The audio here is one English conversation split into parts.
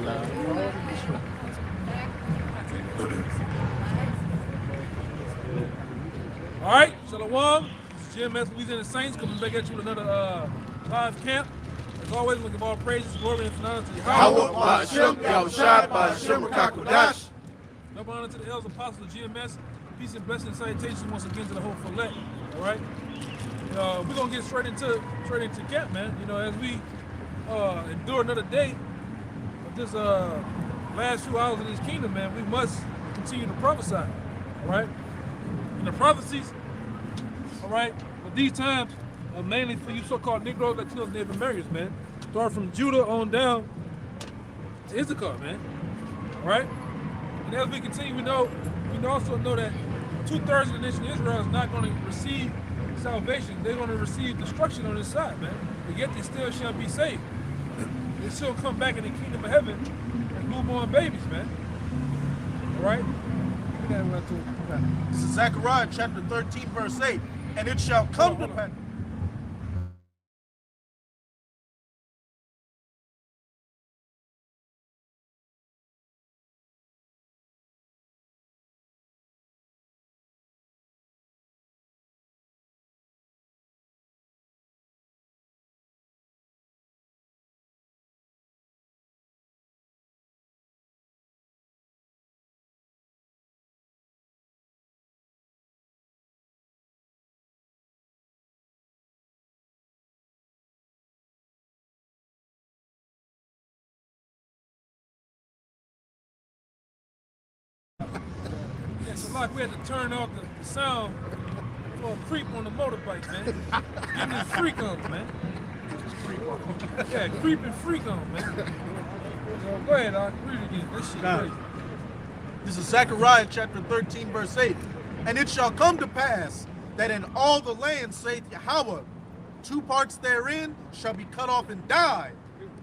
All right, Shalom. GmsLouisianaSaints coming back at you with another live camp. As always, we give all praises, glory, and honor to Yahweh. Double honor to the elders, apostles of GMS. Peace and blessing and salutations once again to the whole select. All right, we're gonna get straight into camp, man. You know, as we endure another day of this last few hours of this kingdom, man, we must continue to prophesy. All right, and the prophecies, all right, but these times are mainly for you so-called Negroes, Latinos, Native Americans, man. Start from Judah on down to Issachar, man. All right, and as we continue, we also know that 2/3 of the nation of Israel is not going to receive salvation. They're going to receive destruction on this side, man. But yet they still shall be saved. They still come back in the kingdom of heaven as newborn babies, man. All right? This is Zechariah chapter 13, verse 8. And it shall come to pass. So like we had to turn off the sound for a creep on the motorbike, man. Getting this freak on, man. Yeah, creep and freak on, man. So go ahead, I'll read it again. This shit crazy. This is Zechariah chapter 13, verse 8. And it shall come to pass that in all the land, saith Yahweh, 2 parts therein shall be cut off and die,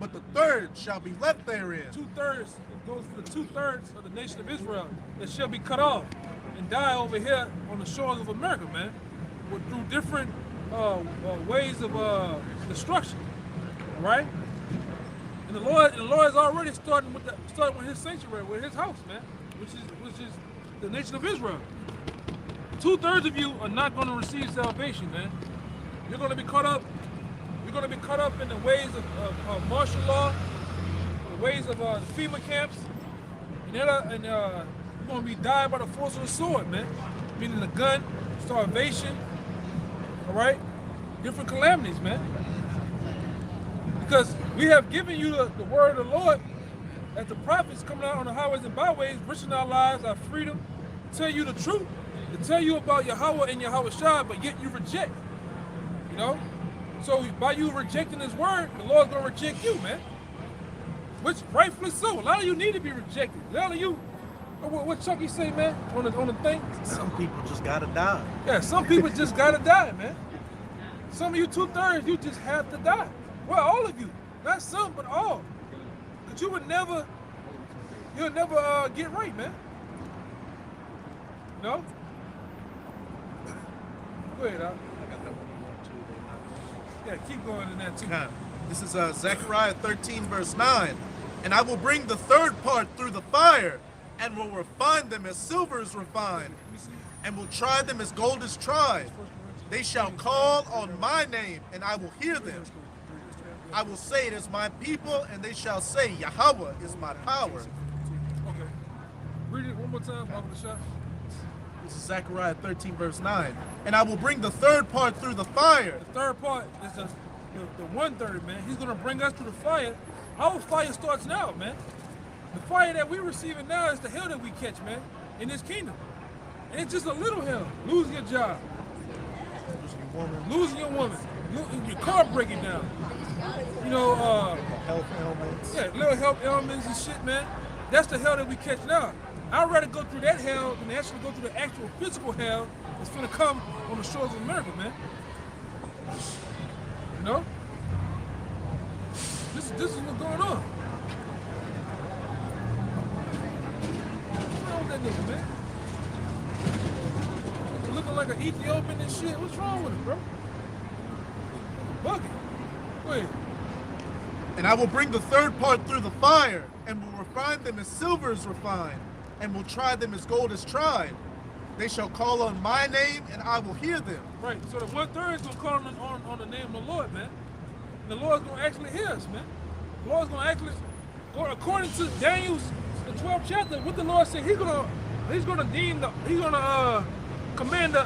but the third shall be left therein. 2/3, it goes for the 2/3 of the nation of Israel that shall be cut off and die over here on the shores of America, man, through different ways of destruction. All right, and the Lord is already starting with His sanctuary, with His house, man, which is the nation of Israel. 2/3 of you are not going to receive salvation, man. You're going to be caught up. You're going to be caught up in the ways of martial law, the ways of the FEMA camps, and you're going to be dying by the force of the sword, man. Meaning the gun, starvation, all right? Different calamities, man. Because we have given you the word of the Lord as the prophets coming out on the highways and byways, enriching our lives, our freedom, tell you the truth, to tell you about Yahweh and Yahweh Shai, but yet you reject, you know? So by you rejecting His word, the Lord's going to reject you, man. Which rightfully so. A lot of you need to be rejected. A lot of you, what Chucky say, man, on the thing? Some people just gotta die. Yeah, some people just gotta die, man. Some of you 2/3, you just have to die. Well, all of you, not some, but all. Because you'll never get right, man. You know? Go ahead, Al. Yeah, keep going in that too. This is Zechariah 13, verse 9. And I will bring the third part through the fire, and will refine them as silver is refined, and will try them as gold is tried. They shall call on my name, and I will hear them. I will say, it is my people, and they shall say, Yahweh is my power. Okay. Read it one more time, off the shot. This is Zechariah 13, verse 9. And I will bring the third part through the fire. The third part is the 1/3, man. He's going to bring us through the fire. Our fire starts now, man. The fire that we're receiving now is the hell that we catch, man, in this kingdom. And it's just a little hell. Losing your job. Losing your woman. Your car breaking down. You know, Health ailments. Yeah, little health ailments and shit, man. That's the hell that we catch now. I'd rather go through that hell than actually go through the actual physical hell that's gonna come on the shores of America, man. You know? This is what's going on. What's wrong with that nigga, man? Looking like an Ethiopian and shit. What's wrong with him, bro? Bucket. Wait. And I will bring the third part through the fire, and will refine them as silver is refined, and will try them as gold is tried. They shall call on my name, and I will hear them. Right. So the 1/3 is gonna call on the name of the Lord, man. And the Lord's gonna actually hear us, man. The Lord's gonna actually, according to Daniel's the 12th chapter, what the Lord said, he's gonna command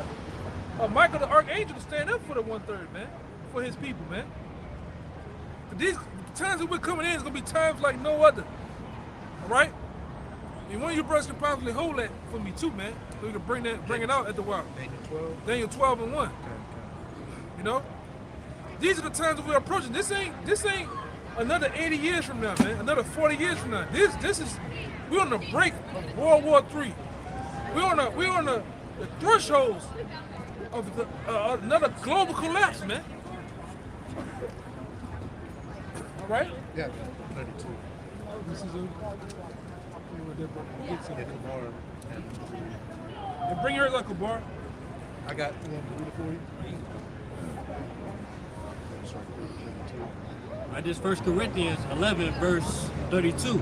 Michael the archangel to stand up for the 1/3, man, for his people, man. But these times that we're coming in is gonna be times like no other. All right. And one of you brothers can probably hold that for me too, man. So we can bring it out at the while. Daniel 12 and 1. You know? These are the times that we're approaching. This ain't another 80 years from now, man. Another 40 years from now. We're on the brink of World War III. We're on the thresholds of another global collapse, man. All right? Yeah, 32. This is and bring yours, Uncle Bar. I got. This 1 Corinthians 11, verse 32.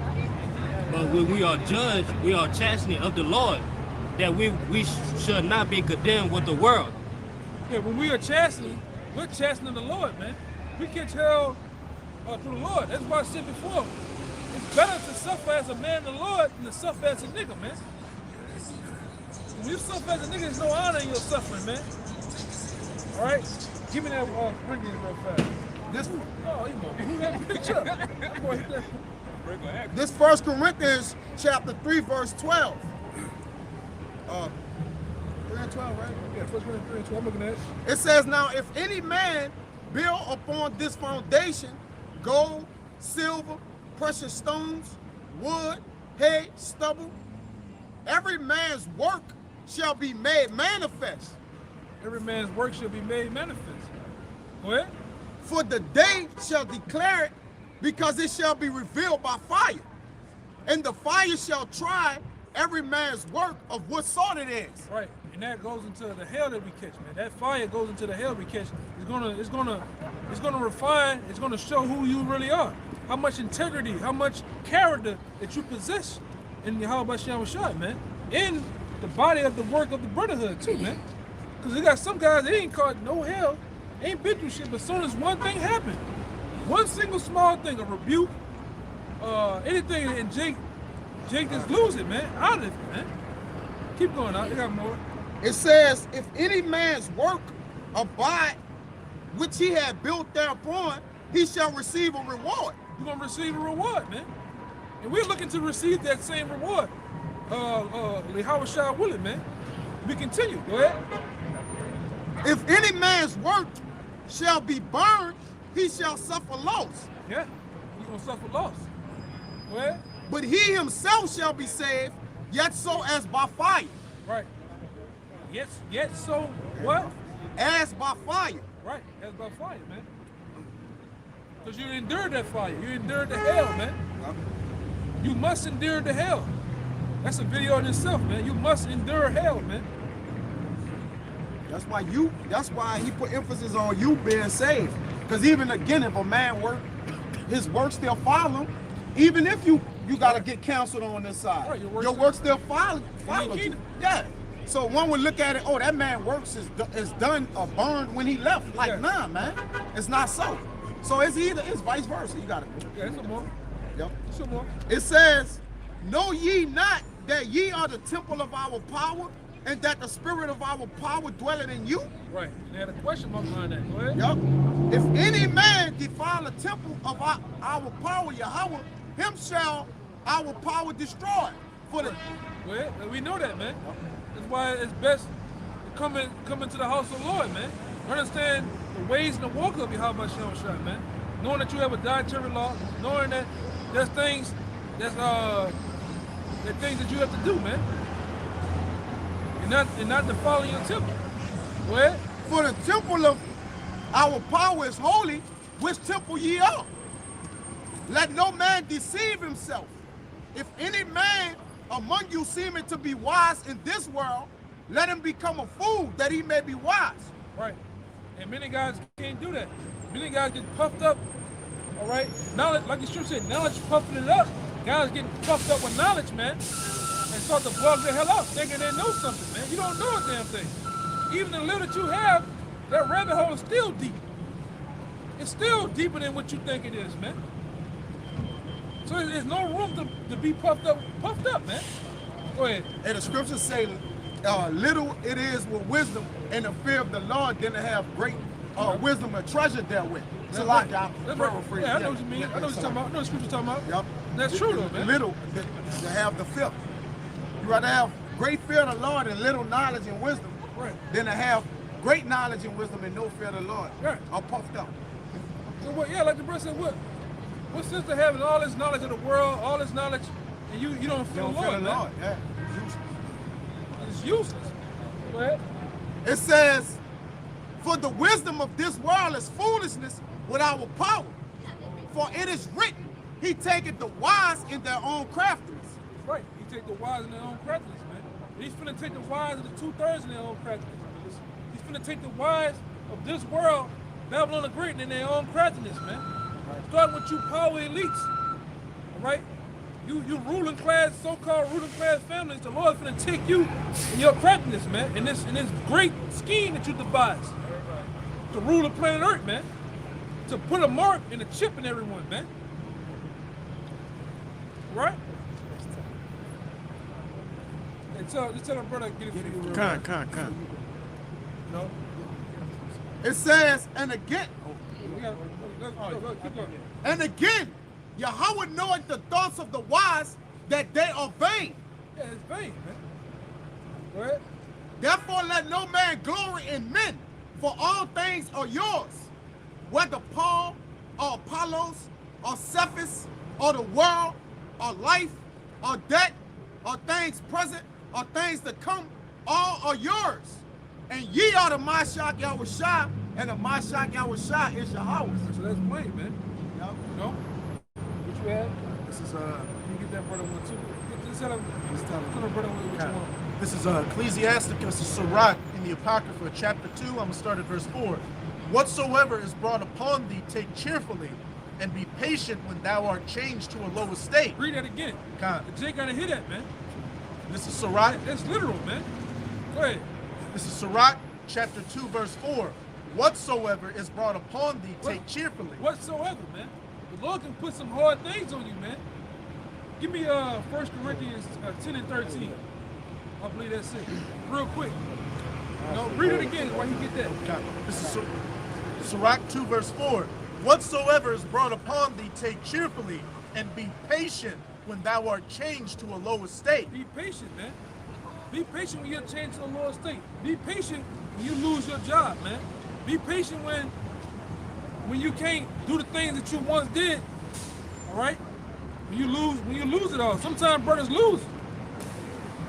But when we are judged, we are chastening of the Lord, that we should not be condemned with the world. Yeah, when we are chastening, we're chastening the Lord, man. We catch hell through the Lord. That's why I said before, it's better to suffer as a man of the Lord than to suffer as a nigga, man. When you suffer as a nigga, there's no honor in your suffering, man. All right? Give me that bring it real fast. This 1 Corinthians chapter 3, verse 12. 3 and 12, right? Yeah, 1 Corinthians 3 and 12, I'm looking at it. It says, now if any man build upon this foundation gold, silver, precious stones, wood, hay, stubble, every man's work shall be made manifest. Every man's work shall be made manifest. Go ahead. For the day shall declare it, because it shall be revealed by fire. And the fire shall try every man's work of what sort it is. Right. And that goes into the hell that we catch, man. That fire goes into the hell we catch. It's gonna refine, it's gonna show who you really are. How much integrity, how much character that you possess in Yahweh Shai, man. In the body of the work of the brotherhood too, man. Because we got some guys that ain't caught no hell, ain't been through shit, but as soon as one thing happened, one single small thing, a rebuke, anything, and Jake just lose it, man. Out of it, man. Keep going out. They got more. It says, if any man's work abide, which he had built thereupon, he shall receive a reward. You're gonna receive a reward, man. And we're looking to receive that same reward. Yahweh Shai willing, man. We continue. Go ahead. If any man's work shall be burned, he shall suffer loss. Yeah, he's gonna suffer loss. Go ahead. But he himself shall be saved, yet so as by fire. Right. Yet so what? As by fire. Right, as by fire, man. Because you endured that fire. You endured the hell, man. You must endure the hell. That's a video in itself, man. You must endure hell, man. That's why he put emphasis on you being saved. Because even again, if a man work, his work still follow him. Even if you gotta get counseled on this side, right, your work still follow you. Yeah. So one would look at it, oh, that man works is done or burned when he left. Like, nah, man, it's not so. So it's vice versa. You got it. Yeah, some more. Yep. Some more. It says, know ye not that ye are the temple of our power, and that the spirit of our power dwelleth in you? Right. They had a question mark behind that. Go ahead. Yep. If any man defile the temple of our power, Yahweh, him shall our power destroy. For the Well, we know that, man. That's why it's best to come into the house of the Lord, man. Understand the ways and the walk of Yahweh Shai, man. Knowing that you have a dietary law, knowing that there's things that you have to do, man. And not defiling your temple. Go ahead. For the temple of our power is holy, which temple ye are. Let no man deceive himself. If any man among you seeming to be wise in this world, let him become a fool that he may be wise. Right. And many guys can't do that. Many guys get puffed up All right? Knowledge, like the scripture said, knowledge puffing it up. Guys getting puffed up with knowledge, man, and start to bug the hell out, thinking they know something, man. You don't know a damn thing. Even the little that you have, that rabbit hole is still deep. It's still deeper than what you think it is, man. So there's no room to be puffed up, man. Go ahead. And the scriptures say, little it is with wisdom and the fear of the Lord than to have great wisdom and treasure therewith. So like I paraphrase. Yeah, I know what you mean. I know what you're talking about. I know what scripture you're talking about. Yep. That's true though, man. Little to have the fear. You rather have great fear of the Lord and little knowledge and wisdom, Right. than to have great knowledge and wisdom and no fear of the Lord. Right. Or puffed up. So what? Yeah, like the brother said, what sense to having all this knowledge of the world, all this knowledge, and you don't feel the Lord, man? Yeah. It's useless. Go ahead. It says, for the wisdom of this world is foolishness with our power. For it is written, he taketh the wise in their own craftiness. Right. He take the wise in their own craftiness, man. And he's finna take the wise of the 2/3 in their own craftiness. He's finna take the wise of this world, Babylon the Great, in their own craftiness, man. Starting with you power elites. All right? You ruling class, so-called ruling class families, the Lord's finna take you in your craftiness, man, in this great scheme that you devised. To rule the planet Earth, man. To put a mark and a chip in everyone, man. Right? And just tell my brother get it for you. Con. No? It says, and again, Go, keep going. and again, Yahweh knoweth the thoughts of the wise that they are vain. Yeah, it's vain, man. Go ahead. Therefore let no man glory in men, for all things are yours, whether Paul or Apollos or Cephas or the world or life or death or things present or things to come, all are yours. And ye are the Mashak Yahushua, and the Mashak Yahushua is Yahweh. So that's plain, man. Yep. You know? What you had? This is You get that brother one too. Just tell him brother what you want. This is Ecclesiasticus Sirach in the Apocrypha, chapter 2. I'm going to start at verse 4. Whatsoever is brought upon thee, take cheerfully, and be patient when thou art changed to a low estate. Read that again. Con. The J gotta hear that, man. This is Sirach. That's literal, man. Go ahead. This is Sirach, chapter 2, verse 4. Whatsoever is brought upon thee, take cheerfully. Whatsoever, man. The Lord can put some hard things on you, man. Give me 1 Corinthians 10 and 13. I believe that's it. Real quick. No, read it again while you get that. Con. This is Sirach 2, verse 4. Whatsoever is brought upon thee, take cheerfully, and be patient when thou art changed to a low estate. Be patient, man. Be patient when you're changed to a lower state. Be patient when you lose your job, man. Be patient when you can't do the things that you once did. All right? When you lose it all. Sometimes brothers lose.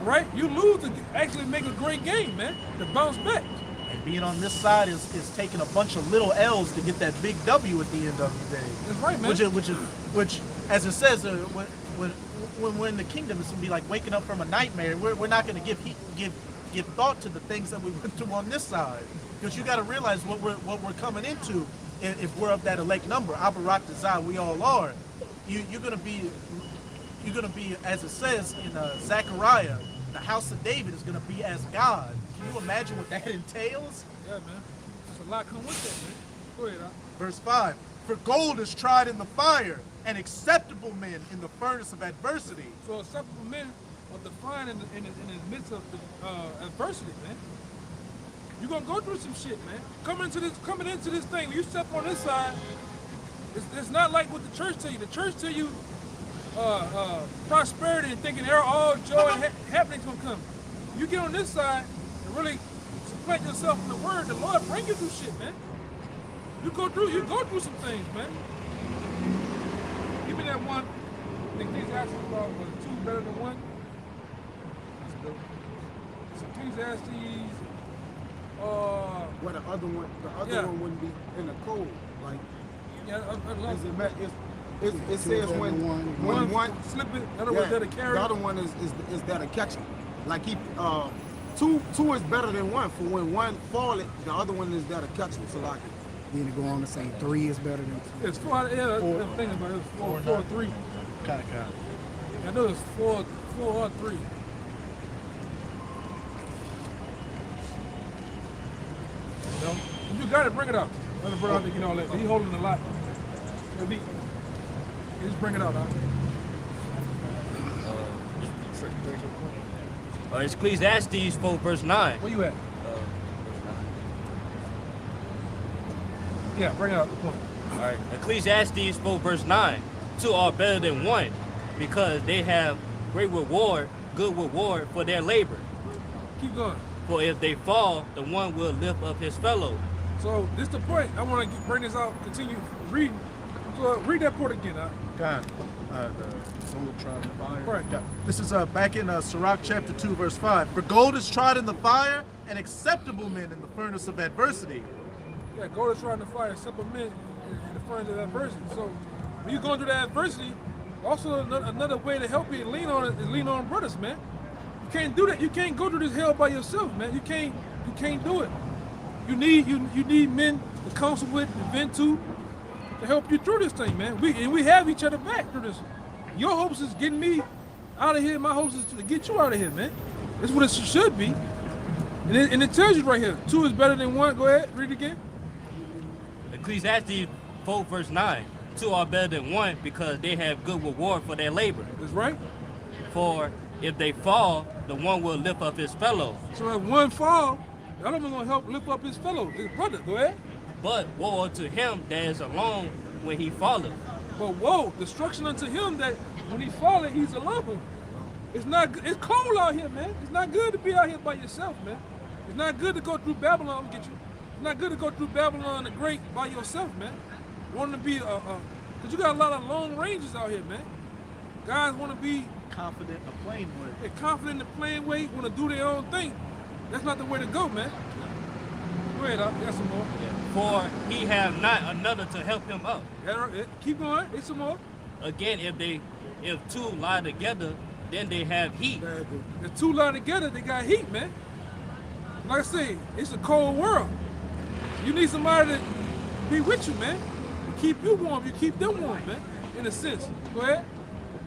All right? You lose to actually make a great game, man. To bounce back. And being on this side is taking a bunch of little L's to get that big W at the end of the day. That's right, man. Which as it says, when we're in the kingdom, it's gonna be like waking up from a nightmare. We're not gonna give thought to the things that we went through on this side, because you got to realize what we're coming into. If we're of that elect number, Abarak Dazai, we all are. You're gonna be, as it says in Zechariah, the house of David is gonna be as God. Can you imagine what that entails? Yeah, man. There's a lot come with that, man. Go ahead, huh? Verse 5. For gold is tried in the fire, and acceptable men in the furnace of adversity. So acceptable men are defined in the midst of adversity, man. You're gonna go through some shit, man. Coming into this thing, when you step on this side, it's not like what the church tell you. The church tell you prosperity and thinking all joy and happiness gonna come. You get on this side and really supplant yourself in the word, the Lord bring you through shit, man. You go through some things, man. Give me that one. I think Ecclesiastes was 2 better than 1. It's Ecclesiastes. Well, the other one wouldn't be in the code. Like, Yeah, it says when one slip it, the other one's there to carry. The other one is there to catch it. Like two is better than one. For when one fall it, the other one is there to catch it. So like, Then to go on to say 3 is better than 2. It's 4. Yeah, I'm thinking about it. It's 4 or 3. Kind. I know it's 4 or 3. You know, if you got it, bring it out. Let the brother out there get all that. He holding a lot. Just bring it out, huh? It's Ecclesiastes 4 verse 9. Where you at? Yeah, bring it out. Come on. All right. Ecclesiastes 4 verse 9. 2 are better than 1 because they have great reward, good reward for their labor. Keep going. For if they fall, the one will lift up his fellow. So this is the point. I want to bring this out. Continue reading. So read that part again. Huh? God. Tried in the fire. Right. God. This is back in Sirach chapter 2, verse 5. For gold is tried in the fire, and acceptable men in the furnace of adversity. Yeah, gold is tried in the fire, simple men in the furnace of adversity. So when you're going through that adversity, also another way to help you lean on it is lean on brothers, man. You can't do that. You can't go through this hell by yourself, man. You can't do it. You need men to counsel with, to vent to help you through this thing, man. We have each other back through this. Your hopes is getting me out of here. My hopes is to get you out of here, man. That's what it should be. And it tells you right here, 2 is better than 1. Go ahead, read it again. Ecclesiastes 4 verse 9. 2 are better than 1 because they have good reward for their labor. That's right. For if they fall, the one will lift up his fellow. So if 1 fall, the other one gonna help lift up his fellow, his brother. Go ahead. But woe unto him that is alone when he falleth. But woe, destruction unto him that when he falleth, he's alone. It's cold out here, man. It's not good to be out here by yourself, man. It's not good to go through Babylon. Get you. It's not good to go through Babylon the Great by yourself, man. Want to be cause you got a lot of lone rangers out here, man. Guys want to be Confident of playing with. they're confident in the plain way, want to do their own thing. That's not the way to go, man. Go ahead, you got some more. For he have not another to help him up. Keep going. There's some more. Again, if 2 lie together, then they have heat. The 2 lie together, they got heat, man. Like I say, it's a cold world. You need somebody to be with you, man. To keep you warm, you keep them warm, man. In a sense. Go ahead.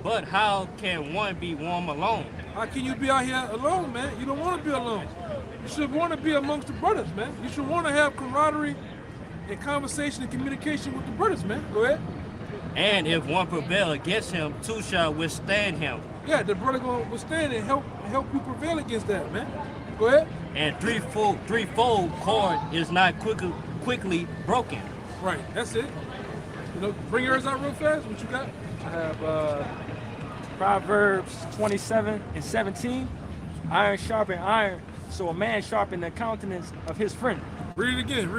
But how can one be warm alone? How can you be out here alone, man? You don't want to be alone. You should want to be amongst the brothers, man. You should want to have camaraderie and conversation and communication with the brothers, man. Go ahead. And if one prevail against him, 2 shall withstand him. Yeah, the brother gonna withstand and help you prevail against that, man. Go ahead. And threefold cord is not quickly broken. Right, that's it. You know, bring yours out real fast. What you got? I have Proverbs 27 and 17. Iron sharpen iron, so a man sharpen the countenance of his friend. Read it again.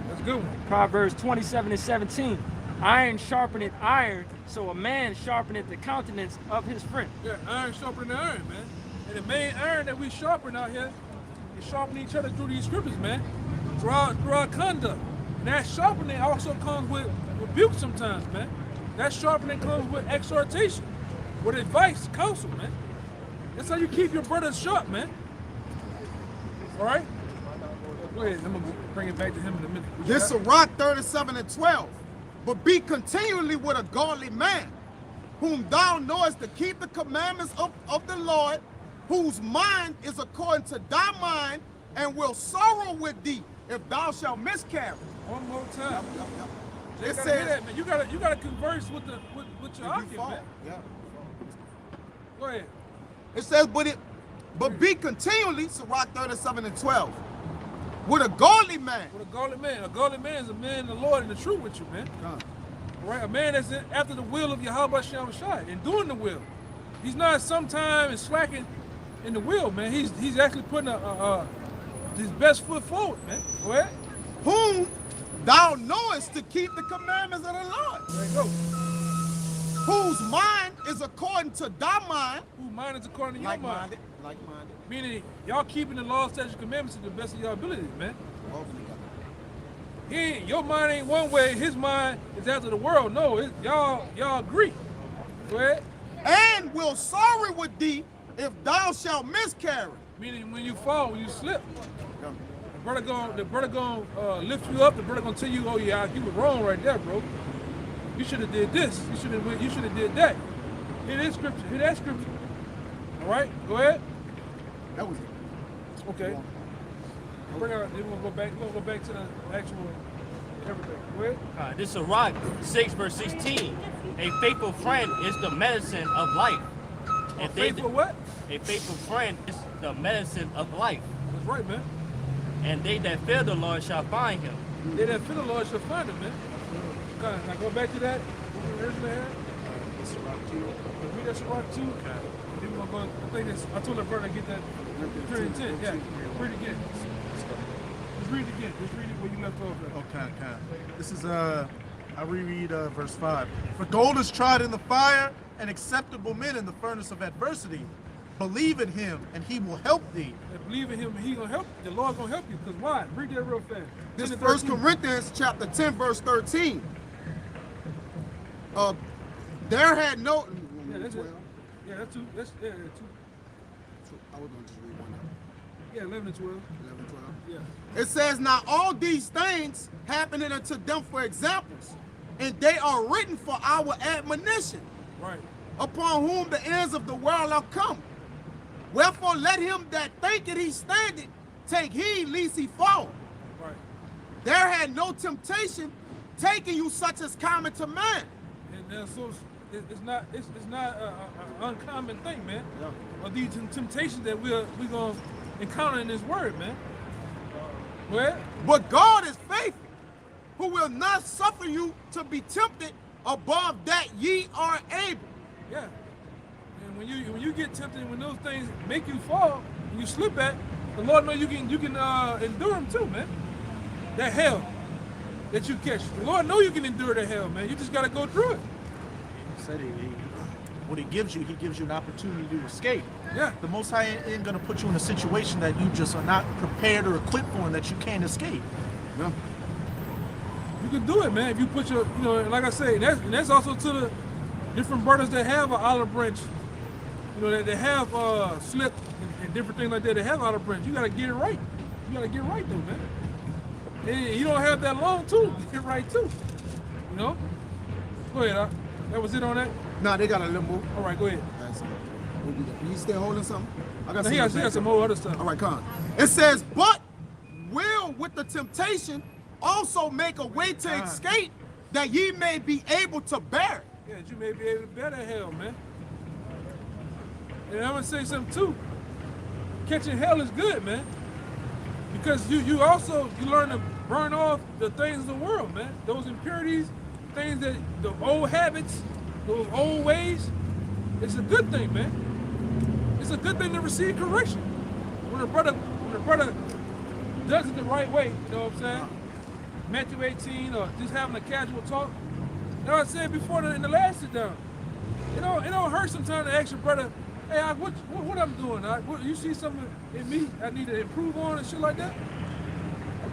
That's a good one. Proverbs 27 and 17. Iron sharpeneth iron, so a man sharpeneth the countenance of his friend. Yeah, iron sharpening the iron, man. And the main iron that we sharpen out here is sharpening each other through these scriptures, man. Through our conduct. And that sharpening also comes with rebuke sometimes, man. That sharpening comes with exhortation, with advice, counsel, man. That's how you keep your brothers sharp, man. All right? Go ahead. I'm going to bring it back to him in a minute. This is Sirach 37 and 12. But be continually with a godly man, whom thou knowest to keep the commandments of the Lord, whose mind is according to thy mind, and will sorrow with thee if thou shalt miscarry. One more time. It It says, that, man. You gotta converse with your occupant, man. yeah. Go ahead. It says, but be continually, Sirach 37 and 12, with a godly man. With a godly man. A godly man is a man in the Lord and the truth with you, man. All right? A man that's after the will of Yahweh Shem Shai and doing the will. He's not sometimes slacking in the will, man. He's actually putting his best foot forward, man. Go ahead. Whom thou knowest to keep the commandments of the Lord. There you go. Whose mind is according to thy mind. Whose mind is according to your mind. Like-minded. Meaning, y'all keeping the law, statutes, commandments to the best of your abilities, man. Your mind ain't one way, his mind is after the world. No, y'all agree. Go ahead. And will sorrow with thee if thou shalt miscarry. Meaning when you fall, when you slip. the brother gonna lift you up. The brother gonna tell you, oh yeah, you was wrong right there, bro. You should have did this. You should have did that. Hear this scripture. Hear that scripture. All right, go ahead. That was it. Okay. Bring out. Then we'll go back. We'll go back to the actual everything. Go ahead. This is Sirach 6 verse 16. A faithful friend is the medicine of life. A faithful what? A faithful friend is the medicine of life. That's right, man. And they that fear the Lord shall find him. They that fear the Lord shall find him, man. Okay, now go back to that. What we originally had. Read that Sirach 2. Okay. Then we're gonna go. I think it's. I told the brother to get that. 3 and 10. Yeah. Read it again. Just read it again. Just read it where you left off at. Okay. This is I reread verse 5. For gold is tried in the fire, and acceptable men in the furnace of adversity. Believe in him, and he will help thee. And believe in him, and he gonna help you. The Lord gonna help you. Because why? Read that real fast. This 10 and 1 13. Corinthians chapter 10, verse 13. There had no. Yeah, that's it. Yeah, that's two. That's two. I was going to just read one. Yeah, 11 and 12. 11, 12. Yeah. It says, now all these things happening unto them for examples, and they are written for our admonition, Right. upon whom the ends of the world are come. Wherefore let him that thinketh he standeth take heed lest he fall. Right. There had no temptation taken you such as common to man. And so it's not an uncommon thing, man. Yeah. Of these temptations that we're gonna encounter in this word, man. Well, But God is faithful, who will not suffer you to be tempted above that ye are able. yeah. And when you get tempted, when those things make you fall, and you slip at, the Lord knows you can endure them too, man. That hell that you catch, the Lord knows you can endure that hell, man. You just gotta go through it. Said what he gives you an opportunity to escape. Yeah. The Most High ain't gonna put you in a situation that you just are not prepared or equipped for and that you can't escape. Yeah. You can do it, man. If you put your, like I say, and that's also to the different brothers that have an olive branch, that they have slip and different things like that. They have olive branch. You gotta get it right. You gotta get right though, man. And you don't have that long too. Get right too. Go ahead. That was it on that. Nah, they got a little more. All right, go ahead. You still holding something? I got He got some more other stuff. All right, come on. It says, but will with the temptation also make a way to escape, that ye may be able to bear. Yeah, that you may be able to bear that hell, man. And I'm gonna say something too. Catching hell is good, man. Because you learn to burn off the things of the world, man. Those impurities, things that the old habits, those old ways. It's a good thing, man. It's a good thing to receive correction. When a brother does it the right way, you know what I'm saying? Matthew 18, or just having a casual talk. You know what I said before in the last sit down. It don't hurt sometimes to ask your brother, hey, what I'm doing? You see something in me I need to improve on and shit like that?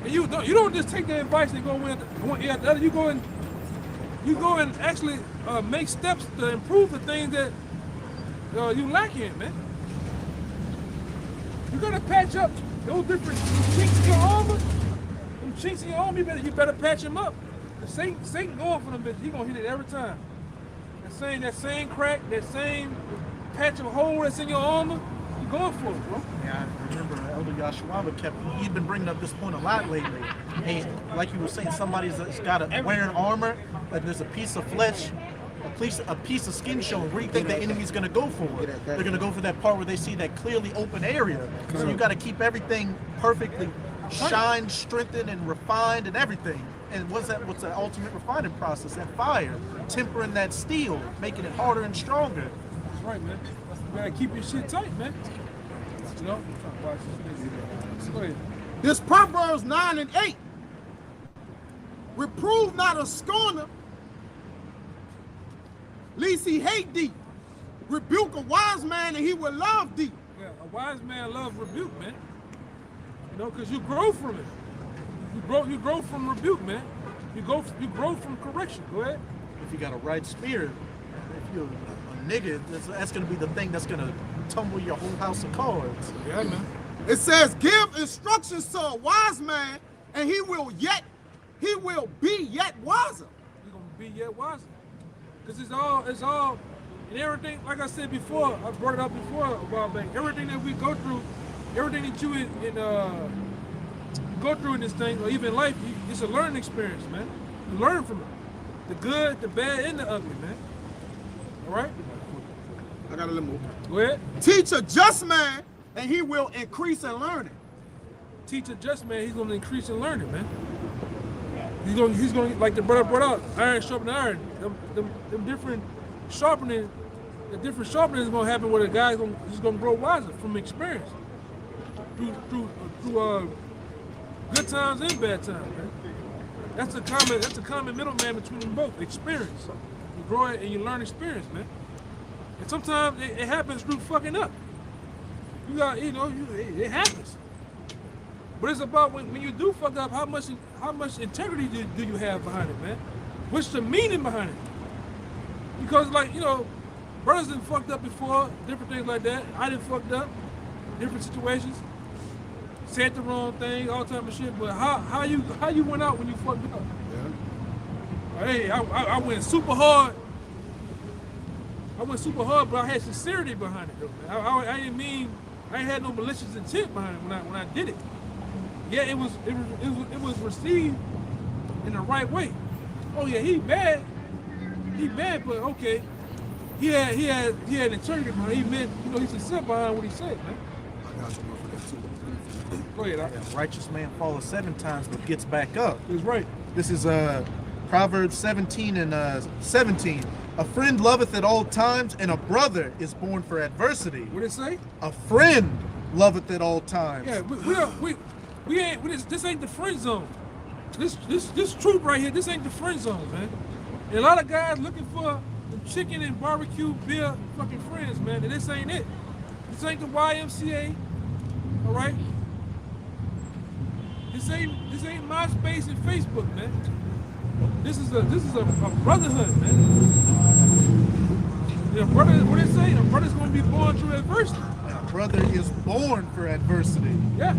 And you don't just take the advice and go one ear at the other. You go and actually make steps to improve the things that you lack in, man. You gotta patch up those different chinks in your armor. Them chinks in your armor, you better patch them up. The Satan going for them bitches. He gonna hit it every time. That same crack, that same patch of hole that's in your armor, you going for it, bro. Yeah, I remember Elder Yashua he'd been bringing up this point a lot lately. And like you were saying, somebody's got wearing armor, but there's a piece of flesh, a piece of skin showing. Where do you think the enemy's going to go for? They're going to go for that part where they see that clearly open area. So you got to keep everything perfectly shined, strengthened, and refined and everything. And what's the ultimate refining process? That fire, tempering that steel, making it harder and stronger. That's right, man. You gotta keep your shit tight, man. Go ahead. This Proverbs 9 and 8. Reprove not a scorner, lest he hate thee. Rebuke a wise man, and he will love thee. Yeah, a wise man loves rebuke, man. Because you grow from it. You grow from rebuke, man. You grow from correction. Go ahead. If you got a right spirit, if you're a nigga, that's going to be the thing that's going to tumble your whole house of cards. Yeah, man. It says, give instructions to a wise man, and he will be yet wiser. He's gonna be yet wiser. Because it's all, and everything, like I said before, I brought it up before a while back, everything that we go through, everything that you go through in this thing, or even life, it's a learning experience, man. You learn from it. The good, the bad, and the ugly, man. All right? I got a little more. Go ahead. Teach a just man, and he will increase in learning. Teach a just man, he's gonna increase in learning, man. He's gonna like the brother brought out, iron sharpening iron. Them different sharpening, the different sharpening is gonna happen where the guy's gonna grow wiser from experience. Through good times and bad times, man. That's a common middleman between them both. Experience. You grow it and you learn experience, man. And sometimes it happens through fucking up. You got, it happens. But it's about when you do fuck up, how much integrity do you have behind it, man? What's the meaning behind it? Because brothers done fucked up before, different things like that. I done fucked up, different situations. Said the wrong thing, all type of shit. But how you went out when you fucked up? Yeah. Hey, I went super hard. I went super hard, but I had sincerity behind it, though. I ain't had no malicious intent behind it when I did it. Yeah, it was received in the right way. Oh yeah, he bad, but okay. He had integrity behind it. He meant, he's sincere behind what he said, man. I got some more for that too. Go ahead. A righteous man falls 7 times but gets back up. That's right. This is Proverbs 17 and 17. A friend loveth at all times, and a brother is born for adversity. What did it say? A friend loveth at all times. Yeah, this ain't the friend zone. This truth right here, this ain't the friend zone, man. And a lot of guys looking for the chicken and barbecue beer fucking friends, man. And this ain't it. This ain't the YMCA. All right. This ain't MySpace and Facebook, man. This is a brotherhood, man. Yeah, brother, what did it say? A brother's gonna be born through adversity. A brother is born for adversity. Yeah, a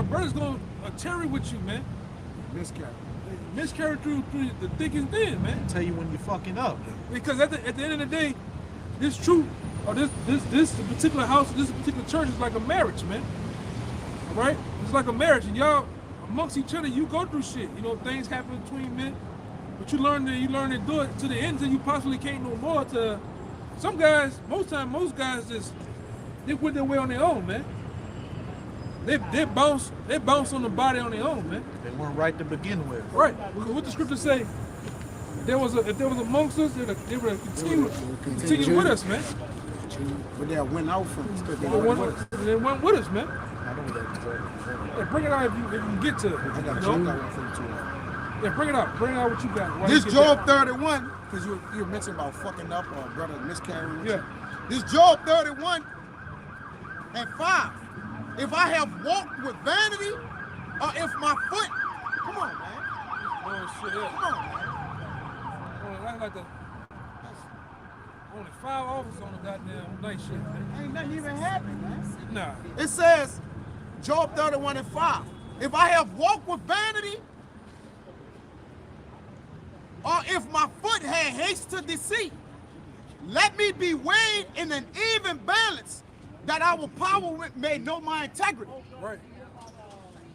brother's gonna tarry with you, man. Miscarry through the thick and thin, man. Tell you when you're fucking up. Because at the end of the day, this truth, or this particular house, this particular church is like a marriage, man. All right, it's like a marriage, and y'all amongst each other, you go through shit. Things happen between men, but you learn to do it to the end until you possibly can't no more. To some guys, most guys they went their way on their own, man. They bounce on the body on their own, man. They weren't right to begin with. Right. What the scripture say? If there was amongst us, they would continue with us, man. But they went out from us because they went with us, man. Yeah, bring it out if you can get to it. I got one from you. Yeah, bring it out. Bring out what you got. This Job 31, because you mentioned about fucking up or brother miscarrying. Yeah. This Job 31 and 5. If I have walked with vanity, or if my foot, come on, man. Oh shit! Come on, man. That's only 5 officers on the goddamn night shift, man. Ain't nothing even happened, man. Nah. It says, Job 31 and 5. If I have walked with vanity, or if my foot had haste to deceit, let me be weighed in an even balance, that our power may know my integrity. Right.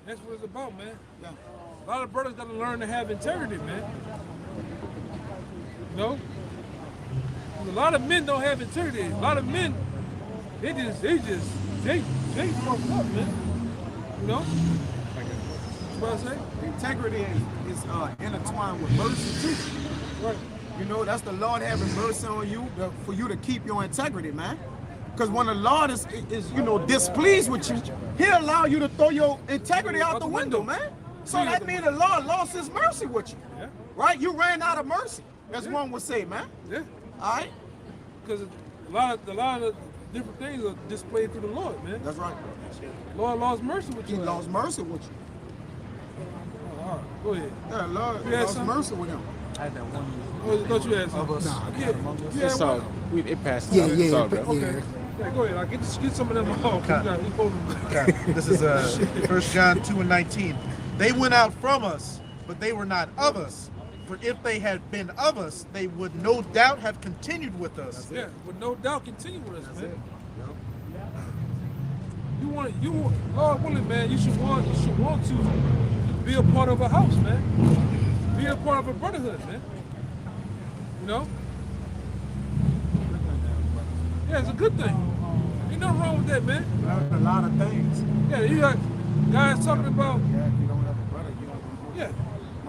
That's what it's about, man. Yeah. A lot of brothers gotta learn to have integrity, man. A lot of men don't have integrity. A lot of men, they fucked up, man. What I say? Integrity is intertwined with mercy too. Right. That's the Lord having mercy on you for you to keep your integrity, man. Because when the Lord is displeased with you, He'll allow you to throw your integrity out the window, man. So that means the Lord lost His mercy with you, right? You ran out of mercy, as one would say, man. Yeah. All right. Because a lot of different things are displayed through the Lord, man. That's right. Lord lost mercy with you. He lost mercy with you. All right, go ahead. Yeah, Lord You had lost something? mercy with him. I had that one. Oh, I thought you had something. Nah, I Yeah, It's all, it passed. Yeah, It's yeah, all but good. yeah. Yeah, go ahead. I'll get some of them. Okay. This is 1 John 2:19. They went out from us, but they were not of us. For if they had been of us, they would no doubt have continued with us. Yeah, with no doubt continue with us, man. Lord willing, man, you should want to be a part of a house, man. Be a part of a brotherhood, man. You know? Yeah, it's a good thing. Ain't nothing wrong with that, man. Learn a lot of things. Yeah, you got guys talking about. Yeah, if you don't have a brother, you don't. Yeah,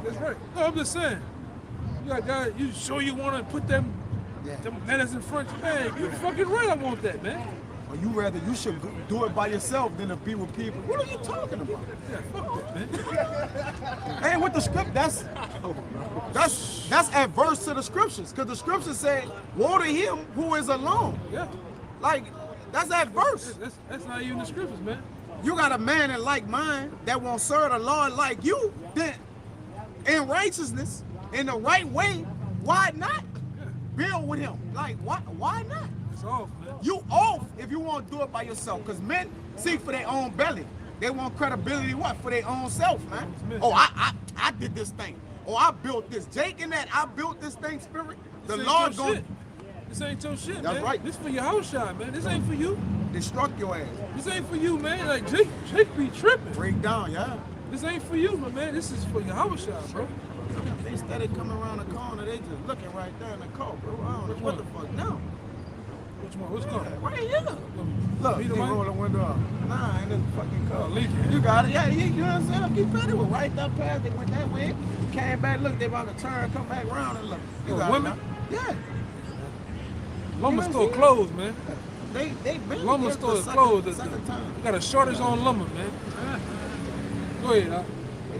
that's right. No, I'm just saying. You got guys, you sure you want to put them letters in front? Man, you fucking right, I want that, man. Or you should do it by yourself than to be with people. What are you talking about? Yeah, fuck that, man. Hey, with the script, that's adverse to the scriptures. Because the scriptures say, woe to him who is alone. Yeah. Like, that's adverse. That's not even the scriptures, man. You got a man that like mine that won't serve the Lord like you, then in righteousness, in the right way, why not build with him? Like, why not? It's off, man. You off if you want to do it by yourself. Because men seek for their own belly. They want credibility, what? For their own self, man. Oh, I did this thing. Oh, I built this. Jake and that, I built this thing, spirit. The Lord going. This ain't your shit, That's man. right. This for your house shot, man. This ain't for you. They struck your ass. This ain't for you, man. Like, Jake be tripping. Break down, yeah. This ain't for you, my man. This is for your house shot, bro. They started coming around the corner. They just looking right there in the car, bro. I don't know what the fuck now. Which one? Which car? Right here. Look, he roll the window up. Nah, ain't this fucking car. Leave it. You got it. Yeah, you know what I'm saying? Keep petty with right there past. They went that way. Came back. Look, they about to turn, come back around and look. You got women? it now. Yeah. Lumber You know store what I'm closed, man. They been Lumber here store the is closed. second time. We got a shortage on lumber, man. Go ahead, Doc.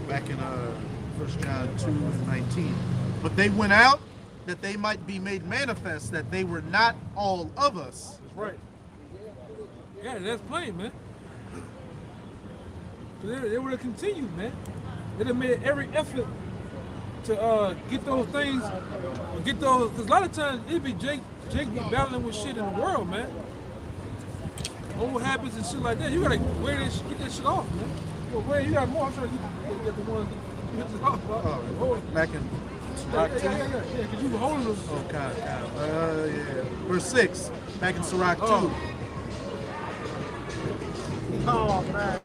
Back in 1 John 2:19. But they went out that they might be made manifest that they were not all of us. That's right. Yeah, that's plain, man. They would have continued, man. They'd have made every effort to get those things, because a lot of times it'd be Jake be battling with shit in the world, man. Old habits and shit like that. You gotta get that shit off, man. Well, you got more. I'm trying to get the ones you get this off. Back in Sirach 2. Yeah, because you were holding them. Oh, God. Yeah. Verse 6. Back in Sirach 2. Oh, man.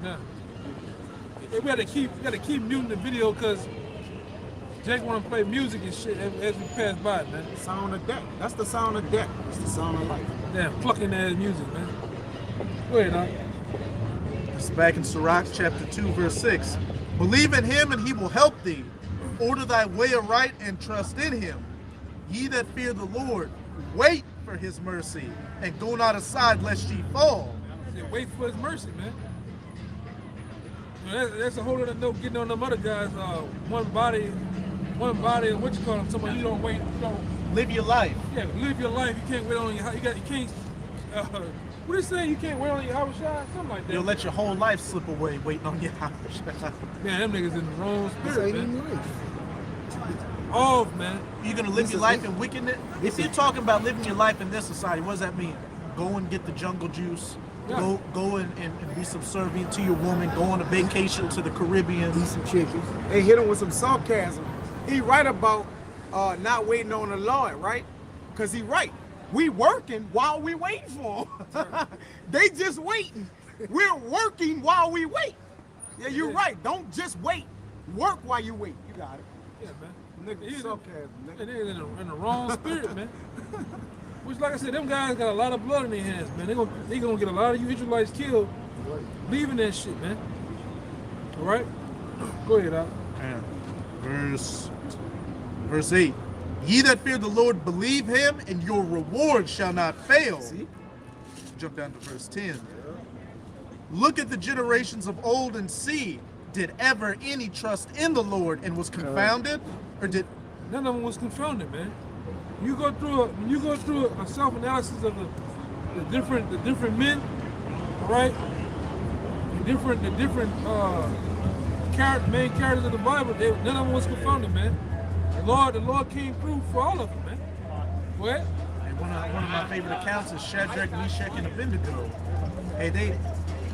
Yeah. We gotta keep muting the video because Jake wanna play music and shit as we pass by, man. Sound of death. That's the sound of death. It's the sound of life. Damn, plucking ass music, man. Go ahead, Doc. It's back in Sirach chapter 2, verse 6. Believe in him and he will help thee. Order thy way aright and trust in him. Ye that fear the Lord, wait for his mercy, and go not aside lest ye fall. Yeah, wait for his mercy, man. You know, that's a whole other note getting on them other guys. One body, what you call them? Somebody you don't wait, you don't. Live your life. Yeah, live your life. You can't wait on your house. You can't. What is it saying? You can't wait on your house shot? Something like that. You'll let your whole life slip away waiting on your house. Man, them niggas in the wrong This spirit, ain't man. even life. Off, man. You're gonna live your life in wickedness? If you're talking about living your life in this society, what does that mean? Go and get the jungle juice. Yeah. Go and be subservient to your woman. Go on a vacation to the Caribbean. Eat some chicken. They hit him with some sarcasm. He right about not waiting on the Lord, right? Because he right. We working while we waiting for him. They just waiting. We're working while we wait. Yeah, you're right. Don't just wait. Work while you wait. You got it. Yeah, man. Nigga, sarcasm, nigga. They in the wrong spirit, man. Which, like I said, them guys got a lot of blood in their hands, man. They gonna get a lot of you Israelites killed, leaving that shit, man. All right, go ahead, Al. Verse 8. Ye that fear the Lord, believe him, and your reward shall not fail. See? Jump down to verse 10. Look at the generations of old and see, did ever any trust in the Lord and was confounded? Or did None of them was confounded, man. You go through a self-analysis of the different men, all right? The different main characters of the Bible, none of them was confounded, man. The Lord came through for all of them, man. What? And one of my favorite accounts is Shadrach, Meshach, and Abednego. Hey,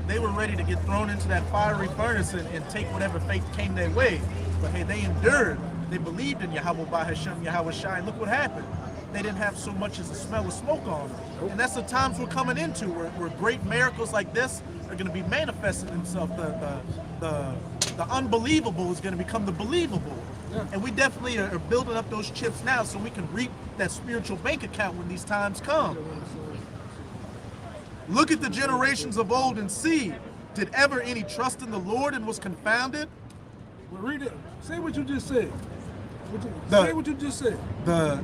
they were ready to get thrown into that fiery furnace and take whatever fate came their way. But hey, they endured. They believed in Yahweh by Hashem, Yahweh Shai. Look what happened. They didn't have so much as a smell of smoke on them. And that's the times we're coming into, where great miracles like this are going to be manifesting themselves. The unbelievable is going to become the believable. Yeah. And we definitely are building up those chips now so we can reap that spiritual bank account when these times come. Look at the generations of old and see, did ever any trust in the Lord and was confounded? Well, read it. Say what you just said. Say what you just said. The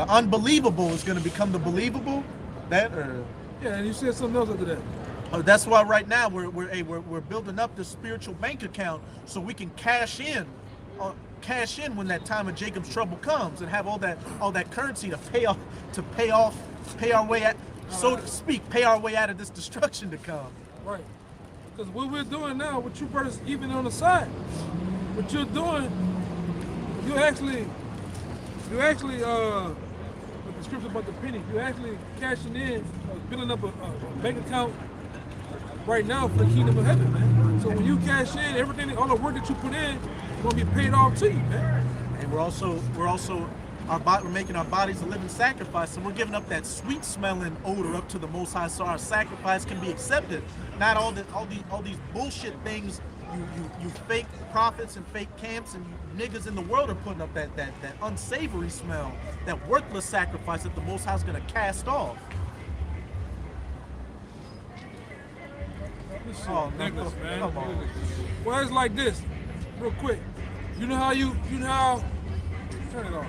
unbelievable is going to become the believable. That or Yeah, and you said something else after that. that's why right now we're building up this spiritual bank account so we can cash in when that time of Jacob's trouble comes and have all that currency to pay our way out, so to speak, pay our way out of this destruction to come. Right. Because what we're doing now, with you brothers, even on the side, what you're doing, you actually, with the scripture about the penny, you're actually cashing in, building up a bank account right now for the kingdom of heaven, man. So when you cash in, everything, all the work that you put in, is gonna be paid off to you, man. And we're making our bodies a living sacrifice, and we're giving up that sweet smelling odor up to the Most High, so our sacrifice can be accepted. Not all these bullshit things you fake prophets and fake camps and you niggas in the world are putting up that unsavory smell, that worthless sacrifice that the Most High is gonna cast off. Oh, Nicholas, man. Come on. Well, it's like this, real quick. You know how turn it off.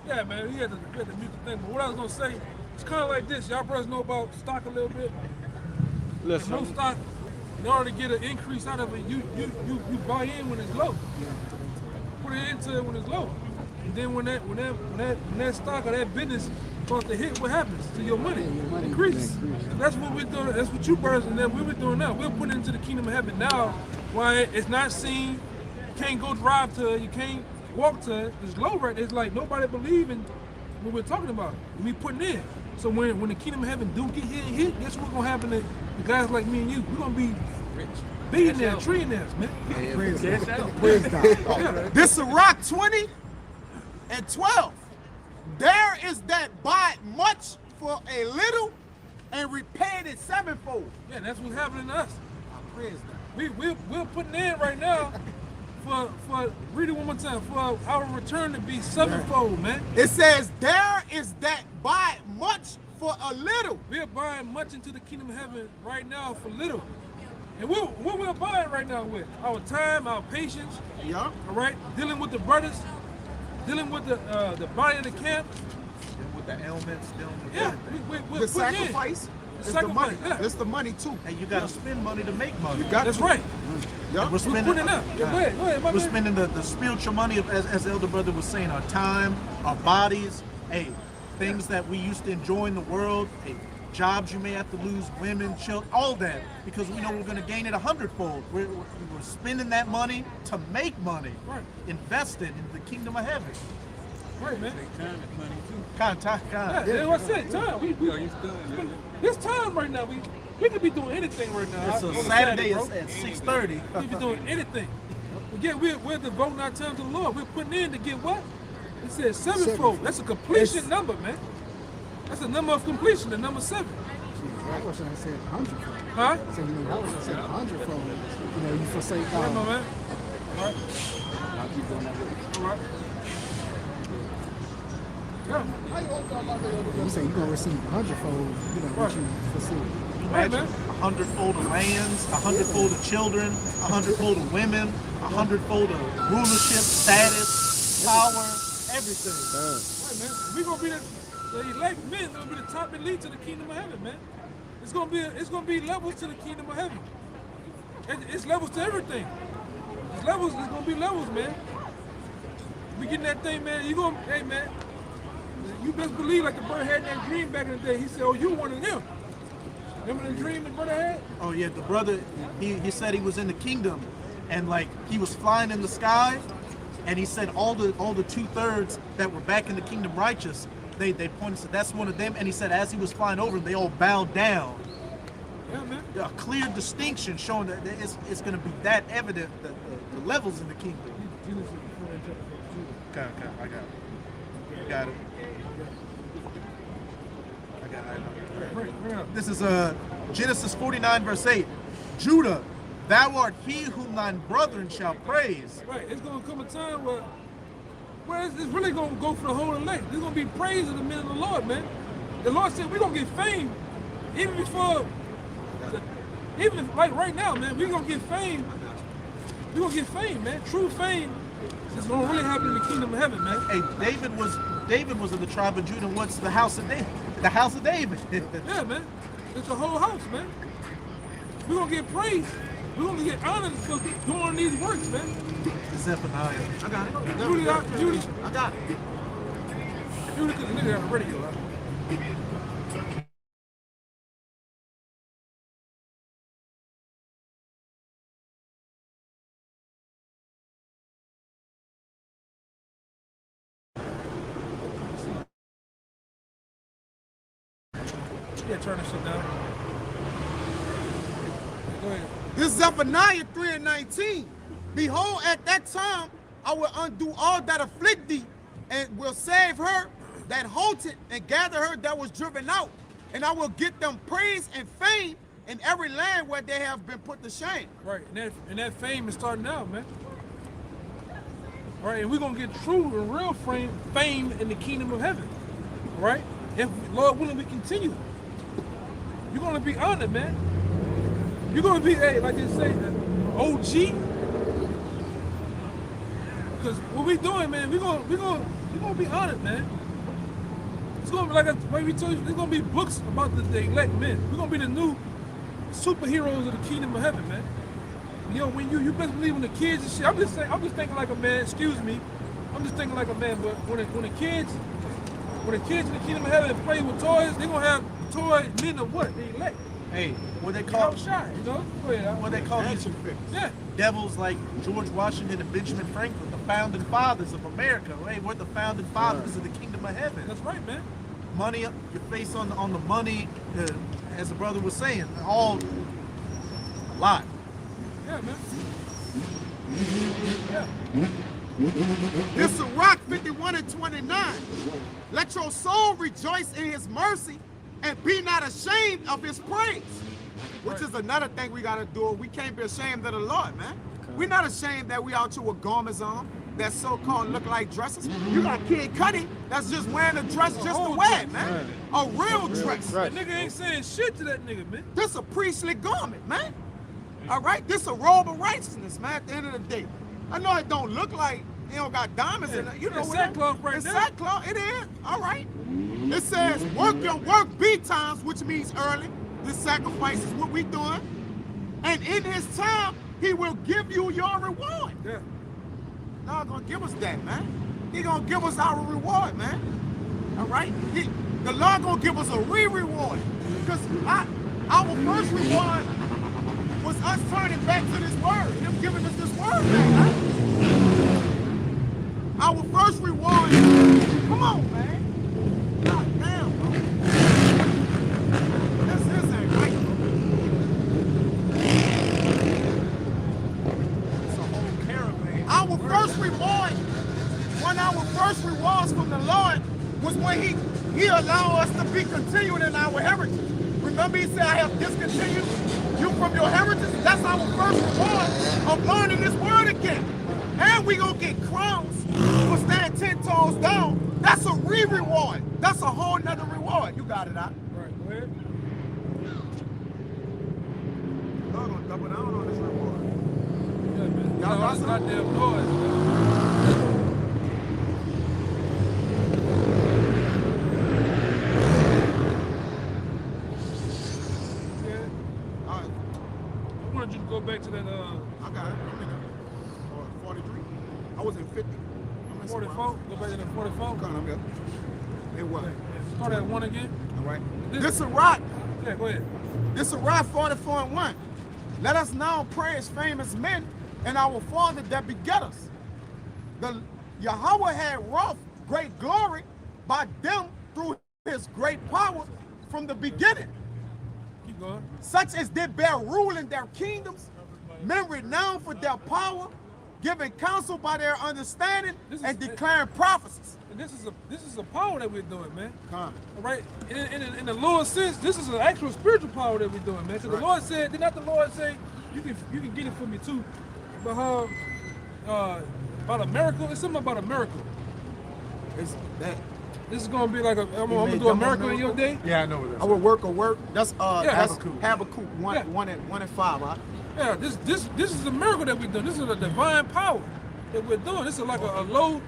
Yeah, man, he had to mute the thing. But what I was gonna say, it's kind of like this. Y'all brothers know about stock a little bit. Listen. No stock. In order to get an increase out of it, you buy in when it's low. Put it into it when it's low. And then when that stock or that business starts to hit, what happens to your money? Increases. And that's what we're doing. That's what you brothers and then we're doing now. We're putting it into the kingdom of heaven now. Why it's not seen. You can't go drive to it. You can't walk to it. It's low right there. It's like nobody believe in what we're talking about. We putting in. So when the kingdom of heaven do get hit, guess what's gonna happen to the guys like me and you? We're gonna be rich, billionaires, trillionaires, man. Praise God. This is Rock 20 and 12. There is that buy much for a little and repay it sevenfold. Yeah, that's what's happening to us. Praise God. We're putting in right now for read it one more time, for our return to be sevenfold, man. It says there is that buy much for a little. We're buying much into the kingdom of heaven right now for little. And what we're buying right now with our time, our patience, Yeah. all right, dealing with the brothers, dealing with the body of the camp. With the ailments, dealing with Yeah, everything. we're The putting sacrifice in. is the money. Yeah. It's the money too. And you gotta spend money to make money. You got That's to. right. Yeah. We're We're spending, putting up. Yeah, go ahead, my we're man. spending the spiritual money of, as the elder brother was saying, our time, our bodies, hey, things that we used to enjoy in the world. Hey, jobs you may have to lose, women, children, all that, because we know we're going to gain it 100-fold. We're spending that money to make money, Right. invest it in the kingdom of heaven. Right, man. Time is money too. Yeah, that's what I said. Time. This time right now. We could be doing anything right now. So On a Saturday bro. is at 6:30. We be doing anything. We're devoting our time to the Lord. We're putting in to get what? It says sevenfold. That's a completion number, man. That's a number of completion, the number 7. I wish I said 100-fold. Huh? So, you know, I wish I said 100-fold. You know, you forsake Right, my man. All right. I'll keep going that way. All right. Yeah. You say you're going to receive 100-fold, you know, what you forsake. Right, Imagine man. 100-fold of lands, 100-fold of children, 100-fold of women, 100-fold of rulership, status, power, everything. Right, man. We're gonna be the elect men. Gonna be the top elite to the kingdom of heaven, man. It's gonna be levels to the kingdom of heaven. It's levels to everything. It's levels. It's gonna be levels, man. We getting that thing, man. Hey, man. You best believe, like the brother had that dream back in the day. He said, "Oh, you one of them." Remember the dream the brother had? Oh yeah, the brother, he said he was in the kingdom, and like he was flying in the sky, and he said all the 2/3 that were back in the kingdom righteous, they pointed to that's one of them, and he said as he was flying over, they all bowed down. Yeah, man. A clear distinction showing that it's going to be that evident that the levels in the kingdom. Okay, I got it. You got it. I got it. This is Genesis 49 verse 8. Judah, thou art he whom thine brethren shall praise. Right. It's gonna come a time where it's really gonna go for the whole elect. There's gonna be praise of the men of the Lord, man. The Lord said we're gonna get fame even before. Even like right now, man, we're gonna get fame. We're gonna get fame, man. True fame is gonna really happen in the kingdom of heaven, man. Hey, David was in the tribe of Judah. What's the house of David? The house of David. Yeah, man. It's the whole house, man. We're gonna get praise. We're gonna get honored for doing these works, man. Zephaniah. I got it. Judy, I got it. Judy, because the nigga got a radio, right? Yeah, turn this shit down. Go ahead. This Zephaniah 3:19. Behold, at that time I will undo all that afflict thee, and will save her that halted, and gather her that was driven out. And I will get them praise and fame in every land where they have been put to shame. Right, and that fame is starting now, man. All right, and we're gonna get true and real fame in the kingdom of heaven. All right, if Lord willing, we continue. You're gonna be honored, man. You're gonna be, hey, like they say, OG. Because what we doing, man, we're gonna be honored, man. It's gonna be like we told you, there's gonna be books about the elect men. We're gonna be the new superheroes of the kingdom of heaven, man. You know, when you best believe when the kids and shit. I'm just thinking like a man. Excuse me, I'm just thinking like a man. But when the kids in the kingdom of heaven play with toys, they gonna have toy men of what? The elect. Hey, what they call Outside, you know? Go ahead, what they call these yeah. devils like George Washington and Benjamin Franklin, the founding fathers of America. Hey, we're the founding fathers of the kingdom of heaven. That's right, man. Money up your face on the money, as the brother was saying, all a lot. Yeah, man. Yeah. This is Rock 51:29. Let your soul rejoice in his mercy and be not ashamed of his praise. Which is another thing we gotta do. We can't be ashamed of the Lord, man. We're not ashamed that we out here with garments on that so-called look like dresses. You got Kid Cudi that's just wearing a dress just to wear it, man. A real dress. That nigga ain't saying shit to that nigga, man. This a priestly garment, man. All right, this a robe of righteousness, man. At the end of the day, I know it don't look like it don't got diamonds in it. You know It's what? sackcloth right It's now. sackcloth. It is. All right. It says, "Work your work times," which means early. This sacrifice is what we doing, and in His time, He will give you your reward. Yeah. God gonna give us that, man. He gonna give us our reward, man. All right. the Lord gonna give us a reward. Because our first reward was us turning back to this word, him giving us this word back, right? Our first reward, come on, man. God damn, bro. This ain't right, bro. It's a whole caravan. Our first reward, one of our first rewards from the Lord was when he allowed us to be continuing in our heritage. Remember he said, I have discontinued you from your heritage? That's our first reward of learning this word again. And we gonna get crowns for standing 10 toes down. That's a reward. That's a whole nother reward. You got it out. Right, go ahead. Y'all gonna double down on this reward. Yeah, man. Y'all got some? Goddamn noise, man. All right, I wanted you to go back to that I got it. I'm in it. 43. I was in 50. I'm in 44. Go back to that 44. Come on, I'm good. It what? Start at 1 again. All right. This a rock. Yeah, go ahead. This a rock 44 and 1. Let us now praise famous men and our Father that beget us. The Yahweh had wrought great glory by them through his great power from the beginning. Keep going. Such as did bear rule in their kingdoms, men renowned for their power, giving counsel by their understanding, and declaring prophecies. And this is a power that we're doing, man. Come. All right. In the Lord's sense, this is an actual spiritual power that we're doing, man. Because the Lord said, did not the Lord say, you can get it for me too, but how about a miracle? It's something about a miracle. It's that. This is gonna be like I'm gonna do a miracle in your day. Yeah, I know what I will work a work. That's that's Habakkuk. Habakkuk 1 and 5, right? Yeah, this is a miracle that we're doing. This is a divine power that we're doing. This is like a low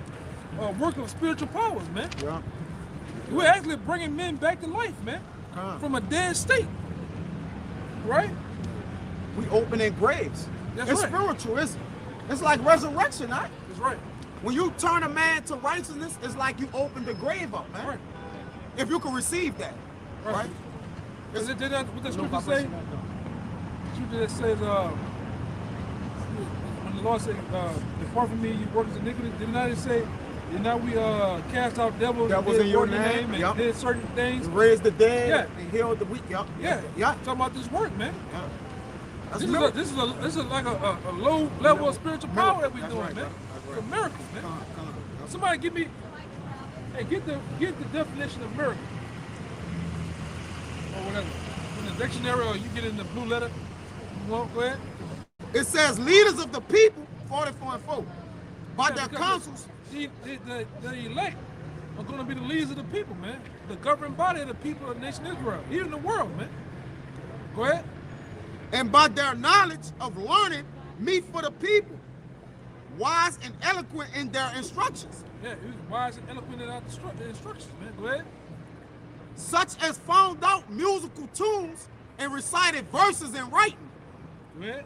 work of spiritual powers, man. Yeah. We're actually bringing men back to life, man, from a dead state. Right? We opening graves. That's it's right. spiritual. It's like resurrection, right? That's right. When you turn a man to righteousness, it's like you open the grave up, man. Right. If you can receive that, right? Is it did that what the scripture say? Scripture that says when the Lord said, "Depart from me, you workers of iniquity," did not it say? Did not we cast out devils in your name, and did certain things? Raise the dead and heal the weak. Yep. Yeah. Yeah. Talking about this work, man. Yeah. This is like a low level of spiritual power that we're doing, right, man. that's It's a miracle, man. Somebody give me, hey, get the definition of miracle. Or whatever. In the dictionary, or you get it in the blue letter. You want, go ahead. It says leaders of the people, 44 and 4, by their councils. The elect are going to be the leaders of the people, man. The governing body of the people of the nation Israel, even the world, man. Go ahead. And by their knowledge of learning, meet for the people, wise and eloquent in their instructions. Yeah, he was wise and eloquent in our instructions, man. Go ahead. Such as found out musical tunes and recited verses in writing. Go ahead.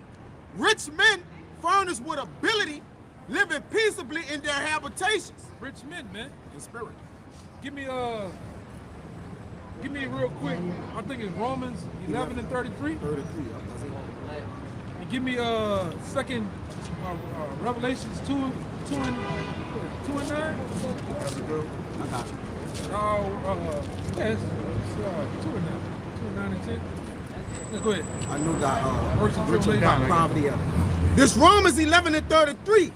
Rich men furnished with ability, living peaceably in their habitations. Rich men, man. In spirit. Give me real quick. I think it's Romans 11 and 33. 33. And give me second Revelations 2 and 9. That's a good one. I got you. Yes, 2 and 9. 2 and 9 and 10. Let's go ahead. I knew that Works of Richard Revelation. got poverty up. This Romans 11 and 33.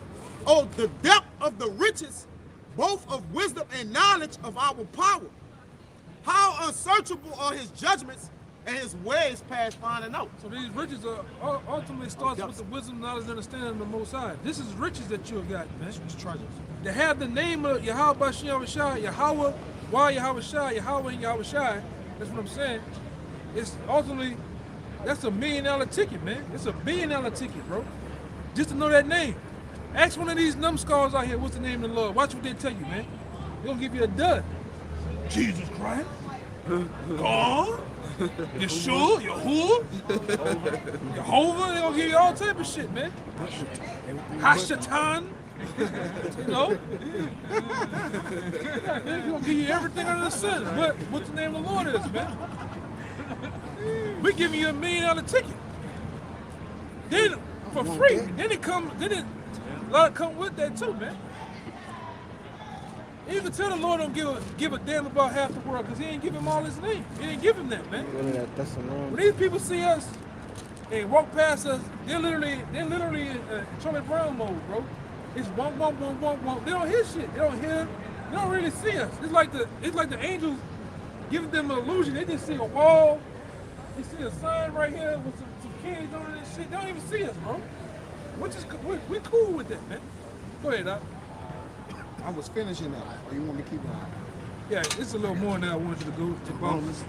Oh, the depth of the riches, both of wisdom and knowledge of our power. How unsearchable are his judgments and his ways past finding out. So these riches are ultimately starts with the wisdom, knowledge, and understanding of the Most High. This is riches that you have got, man. It's treasures. To have the name of Yahweh Bashem Shai, Yahweh, why Yahweh Shai, Yahweh and Yahweh Shai, that's what I'm saying. It's ultimately, that's $1 million ticket, man. It's $1 billion ticket, bro. Just to know that name. Ask one of these numbskulls out here, what's the name of the Lord? Watch what they tell you, man. They're gonna give you a dud. Jesus Christ. God. Yeshua, Yahuwah, Jehovah, they're gonna give you all type of shit, man. Hashatan, You know? Yeah, man, he's gonna give you everything under the sun. But what the name of the Lord is, man? We giving you $1 million ticket. Then for free. Then a lot come with that too, man. You can tell the Lord don't give a damn about half the world because he ain't give him all his name. He didn't give him that, man. When these people see us and walk past us, they're literally in Charlie Brown mode, bro. It's wonk, wonk, wonk, wonk, wonk. They don't hear shit. They don't hear. They don't really see us. It's like the angels giving them an illusion. They just see a wall. They see a sign right here with some kids on it and shit. They don't even see us, bro. We cool with that, man. Go ahead, Doc. I was finishing that. Or you want me to keep going? Yeah, it's a little more than I wanted you to go to about. Romans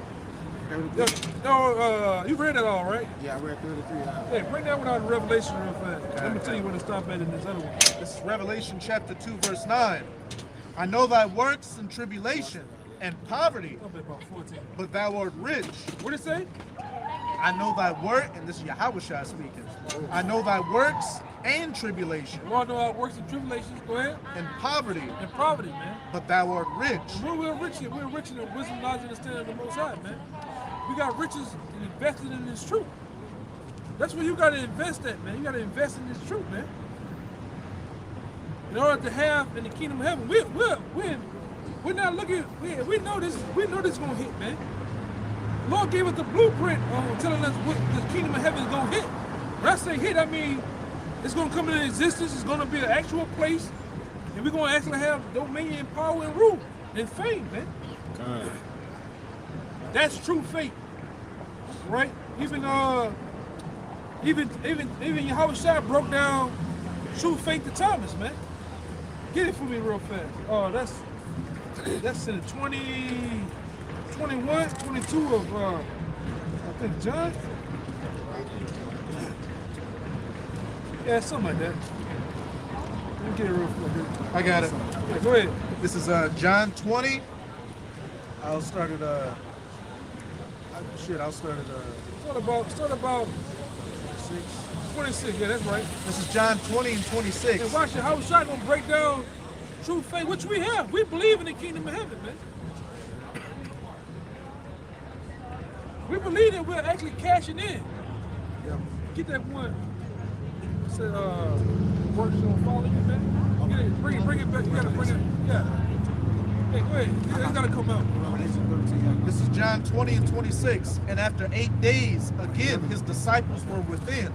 33. No, you read it all, right? Yeah, I read 33. Hey, bring that one out of Revelation real fast. Let me tell you where to stop at in this other one. This is Revelation chapter 2, verse 9. I know thy works and tribulation and poverty, Up at about 14. but thou art rich. What did it say? I know thy work, and this is Yahushua speaking. I know thy works and tribulation You all know our works and tribulations. Go ahead. and poverty, And poverty, man. but thou art rich. We're rich in. We're rich in the wisdom, knowledge, and understanding of the Most High, man. We got riches invested in this truth. That's where you got to invest at, man. You got to invest in this truth, man. In order to have in the kingdom of heaven, we're not looking. We know this. We know this is gonna hit, man. The Lord gave us the blueprint on telling us what the kingdom of heaven is gonna hit. When I say hit, I mean it's gonna come into existence. It's gonna be an actual place, and we're gonna actually have dominion, power, and rule and fame, man. That's true faith, right? Even Yahushua broke down true faith to Thomas, man. Get it for me real fast. Oh, that's in the 21, 22 of I think John. Yeah, something like that. Let me get it real quick. I got it. Yeah, go ahead. This is John 20. I'll start at Start about 26. Yeah, that's right. This is John 20 and 26. And watch it. How shot gonna break down true faith, which we have. We believe in the kingdom of heaven, man. We believe that we're actually cashing in. Yeah. Get that one. Say, works gonna follow you, man. Get it, bring it back. You gotta bring it. Yeah. Hey, go ahead. It's gotta come out. This is John 20 and 26. And after 8 days, again, his disciples were within,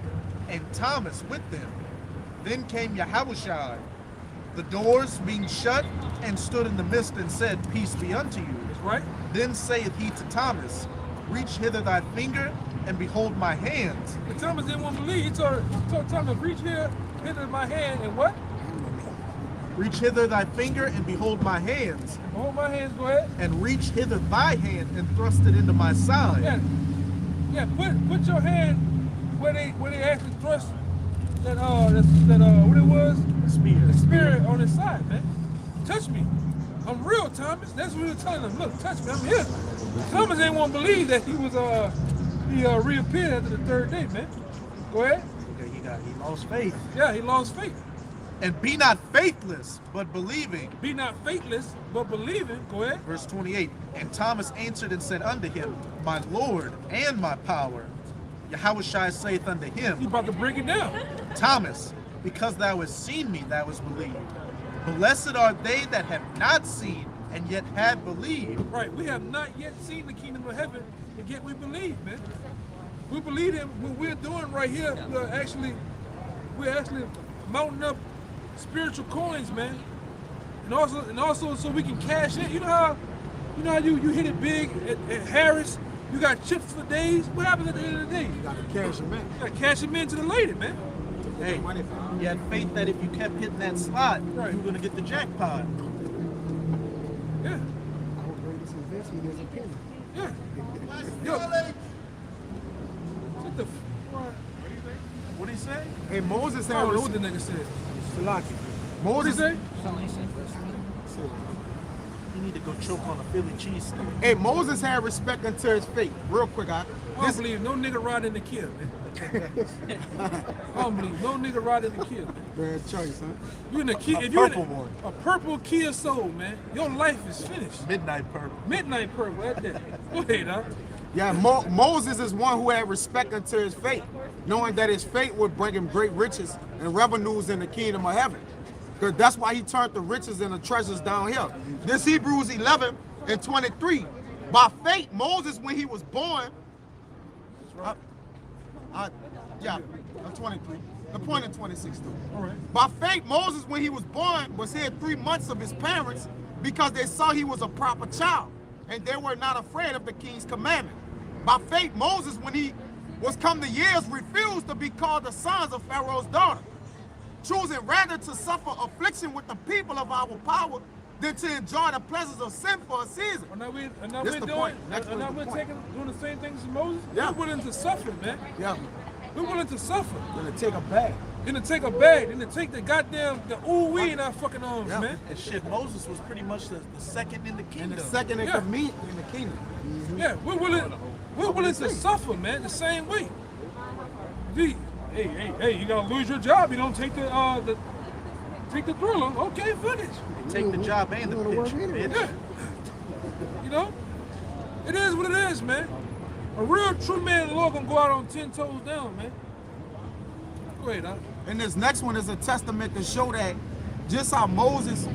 and Thomas with them. Then came Yahushua, the doors being shut, and stood in the midst and said, Peace be unto you. That's right. Then saith he to Thomas, Reach hither thy finger, and behold my hands. But Thomas didn't want to believe. He told Thomas, reach here, hit it in my hand, and what? Reach hither thy finger, and behold my hands. Hold my hands, go ahead. And reach hither thy hand, and thrust it into my side. Yeah, put your hand where they actually thrust that what it was? The spirit on his side, man. Touch me. I'm real, Thomas. That's what he was telling them. Look, touch me. I'm here. Thomas didn't want to believe that he was he reappeared after the third day, man. Go ahead. He lost faith. Yeah, he lost faith. And be not faithless, but believing. Be not faithless, but believing. Go ahead. Verse 28. And Thomas answered and said unto him, My Lord and my power. Yahushua saith unto He him, about to break it down. Thomas, because thou hast seen me, thou hast believed. Blessed are they that have not seen, and yet have believed. Right. We have not yet seen the kingdom of heaven, and yet we believe, man. We believe in what we're doing right here. We're actually mounting up spiritual coins, man. And also so we can cash in. You know how you hit it big at Harris. You got chips for days. What happens at the end of the day? You got to cash them in. You got to cash them in to the lady, man. Hey, you had faith that if you kept hitting that slot, Right. you were going to get the jackpot. Yeah, Our greatest investment is a penny. yeah. Yo, what the What did he say? Hey, Moses I had don't know what the received. nigga said. Salaki. What did he Moses say? You need to go choke on a Philly cheesesteak. Hey, Moses had respect unto his fate. Real quick, I don't believe no nigga riding the kill, man. I don't believe no nigga riding the kill, man. Bad choice, huh? You in a Kia, if you're in a purple Kia Soul, man, your life is finished. Midnight purple. Midnight purple, that's that. Go ahead, huh? Yeah, Moses is one who had respect unto his fate, knowing that his fate would bring him great riches and revenues in the kingdom of heaven. Because that's why he turned the riches and the treasures down here. This Hebrews 11 and 23. By fate, Moses, when he was born, I'm 23. The point in 26 too. All right. By fate, Moses, when he was born, was hid 3 months of his parents because they saw he was a proper child, and they were not afraid of the king's commandment. By fate, Moses, when he was come to years, refused to be called the sons of Pharaoh's daughter, choosing rather to suffer affliction with the people of our power than to enjoy the pleasures of sin for a season. And now we're This the point. Next doing the same things as Moses. Yeah. We're willing to suffer, man. Yeah, We're willing to suffer. gonna take a bag. Then to take a bag, then to take the goddamn ooh-wee in our fucking arms, Yeah. man. And shit, Moses was pretty much the second in the And kingdom. the second in Yeah. in the kingdom. Yeah, we're willing to suffer, man, the same way. Hey, you gotta lose your job. You don't take the thriller. Okay, finish. Take the job and the You wanna work pitch, anyway. bitch. Yeah. You know? It is what it is, man. A real true man of the Lord gonna go out on 10 toes down, man. Go ahead, huh? And this next one is a testament to show that just how Moses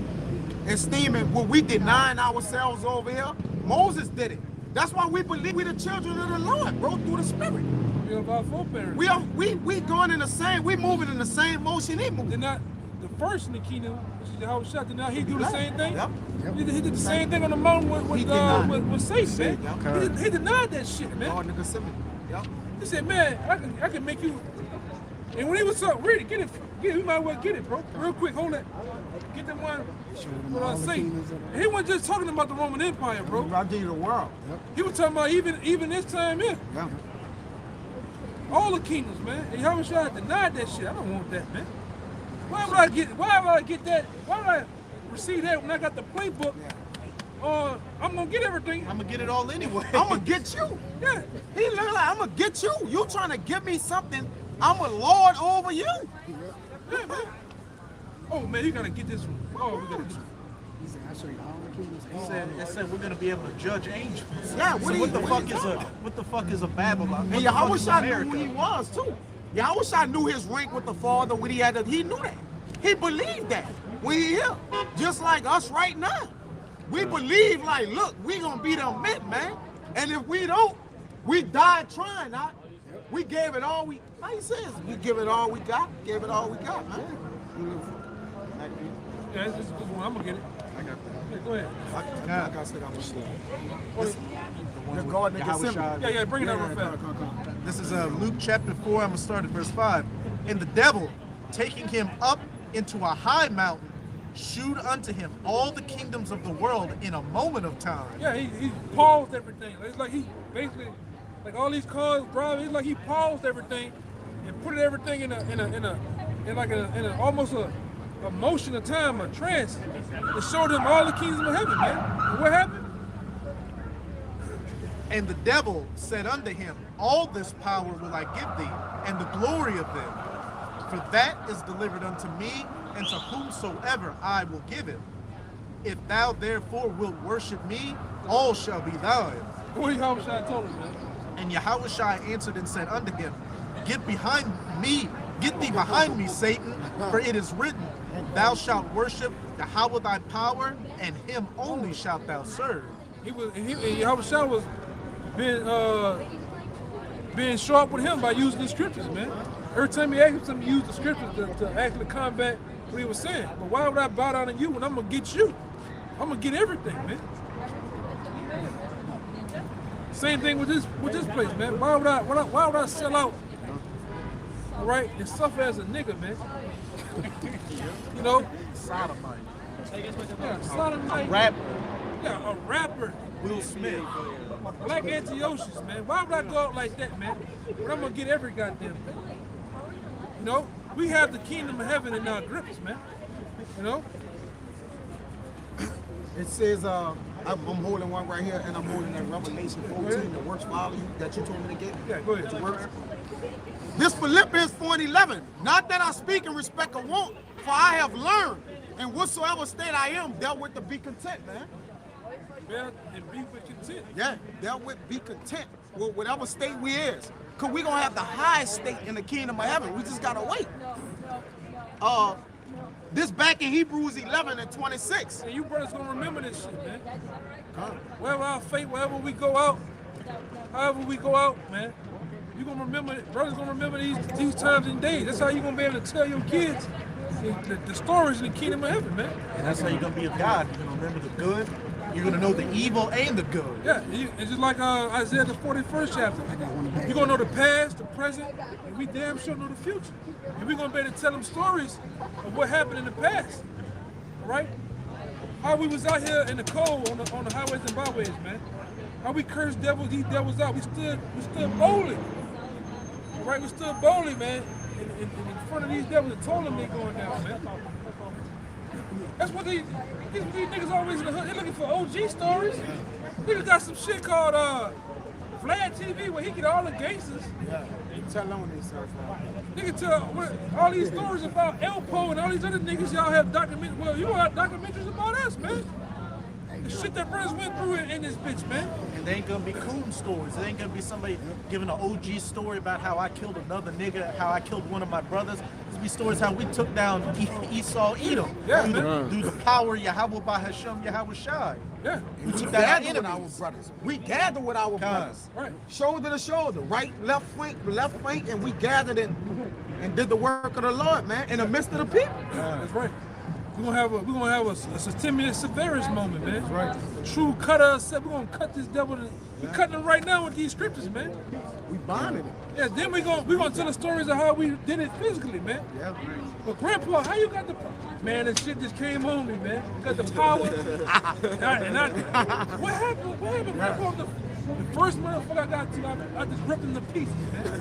esteeming what we denying ourselves over here, Moses did it. That's why we believe we the children of the Lord, bro, through the Spirit. We're about foreparents. We going in the same, we moving in the same motion he moving. Did not the first in the kingdom, which is Yahweh Shah, did not he do the same thing? Yep. He did the same thing on the mountain He denied. with Satan, man. He denied that shit, man. Garden of Gethsemane. Yep. He said, man, I can make you. And when he was up, read it, get it, you might well get it, bro. Real quick, hold that. Get that one. What I say. And he wasn't just talking about the Roman Empire, bro. I'll give you the world. He was talking about even this time here. Yeah. All the kingdoms, man. And Yahweh Shah denied that shit. I don't want that, man. Why would I get that? Why would I receive that when I got the playbook? I'm gonna get everything. I'm gonna get it all anyway. I'm gonna get you. Yeah. He look like I'm gonna get you. You trying to give me something? I'm a lord over you. Yeah, man. Oh man, you gotta get this one. Oh, we gotta do. He said, I show you all the kingdoms. It said we're gonna be able to judge angels. Yeah, So what the fuck is a Babylon? And What the fuck Yahweh is Shah knew America? who he was too. Yahweh Shah knew his rank with the Father when he had to, he knew that. He believed that when he here. Just like us right now. We believe like, look, we gonna be the men, man. And if we don't, we died trying, not. We gave it all how he says, we give it all we got, gave it all we got, man. Yeah, this is a good one. I'm gonna get it. I got that. Yeah, go ahead. I got stick on the shit. The Garden of Yahweh Gethsemane. Shah. Yeah, bring it up real fast. Come. This is Luke chapter 4. I'm gonna start at verse 5. And the devil, taking him up into a high mountain, shewed unto him all the kingdoms of the world in a moment of time. Yeah, he paused everything. It's like he basically, like all these cars driving. It's like he paused everything and put everything in almost a motion of time, a trance. It showed him all the kingdoms of heaven, man. And what happened? And the devil said unto him, all this power will I give thee, and the glory of them. For that is delivered unto me, and to whomsoever I will give it. If thou therefore wilt worship me, all shall be thine. What Yahweh Shah told him, man. And Yahweh Shai answered and said unto him, get thee behind me, Satan, for it is written, thou shalt worship Yahweh thy power, and him only shalt thou serve. And Yahweh Shah was being sharp with him by using the scriptures, man. Every time he asked him to use the scriptures to actually combat what he was saying. But why would I bow down to you when I'm gonna get you? I'm gonna get everything, man. Same thing with this place, man. Why would I sell out? All right, and suffer as a nigga, man. You know? Sodomite. Yeah, sodomite. Rapper. Yeah, a rapper. Will Smith. Black Antiochus, man. Why would I go out like that, man? But I'm gonna get every goddamn thing. You know? We have the kingdom of heaven in our grips, man. You know? It says, I'm holding one right here, and I'm holding that Revelation 14, the works follow you, that you told me to get. Yeah, go ahead. The works. This Philippians 4:11. Not that I speak in respect of want, for I have learned, in whatsoever state I am, dealt with to be content, man. Yeah, and be with content. Yeah, dealt with be content with whatever state we is. Because we're going to have the highest state in the kingdom of heaven. We just got to wait. This back in Hebrews 11:26. And you brothers gonna remember this shit, man. Wherever our fate, wherever we go out, however we go out, man, you gonna remember it. Brothers gonna remember these times and days. That's how you gonna be able to tell your kids the stories in the kingdom of heaven, man. And that's how you're gonna be a God. You're gonna remember the good. You're gonna know the evil and the good. Yeah, it's just like Isaiah the 41st chapter. You're gonna know the past, the present, and we damn sure know the future. And we're gonna be able to tell them stories of what happened in the past. All right? How we was out here in the cold on the highways and byways, man. How we cursed these devils out. We stood boldly. All right, we stood boldly, man, in front of these devils and told them they going down, man. That's what these niggas always in the hood. They're looking for OG stories. Niggas got some shit called Vlad TV where he get all the gangsters. Yeah, tell them what they say. Nigga tell all these stories about Elpo and all these other niggas. Y'all have documentaries. Well, you have documentaries about us, man. The shit that brothers went through in this bitch, man. And they ain't gonna be coon stories. It ain't gonna be somebody giving an OG story about how I killed another nigga, how I killed one of my brothers. It's be stories how we took down Esau, Edom. Yeah, through the power of Yahweh by Hashem, Yahweh Shai. Yeah. We took down our Gather with our enemies. brothers. We gather with our brothers. Right. Shoulder to shoulder, right, left flank, and we gathered and did the work of the Lord, man, in the midst of the people. That's right. We're gonna have a Septimius Severus moment, man. That's right. A true cutter said we're gonna cut this devil. We're cutting him right now with these scriptures, man. We bonded it. Yeah, then we're gonna tell the stories of how we did it physically, man. Yeah. But Grandpa, how you got the man? That shit just came on me, man. Got the power. What happened? What happened, Grandpa? The first motherfucker I got to, I just ripped him to pieces, man.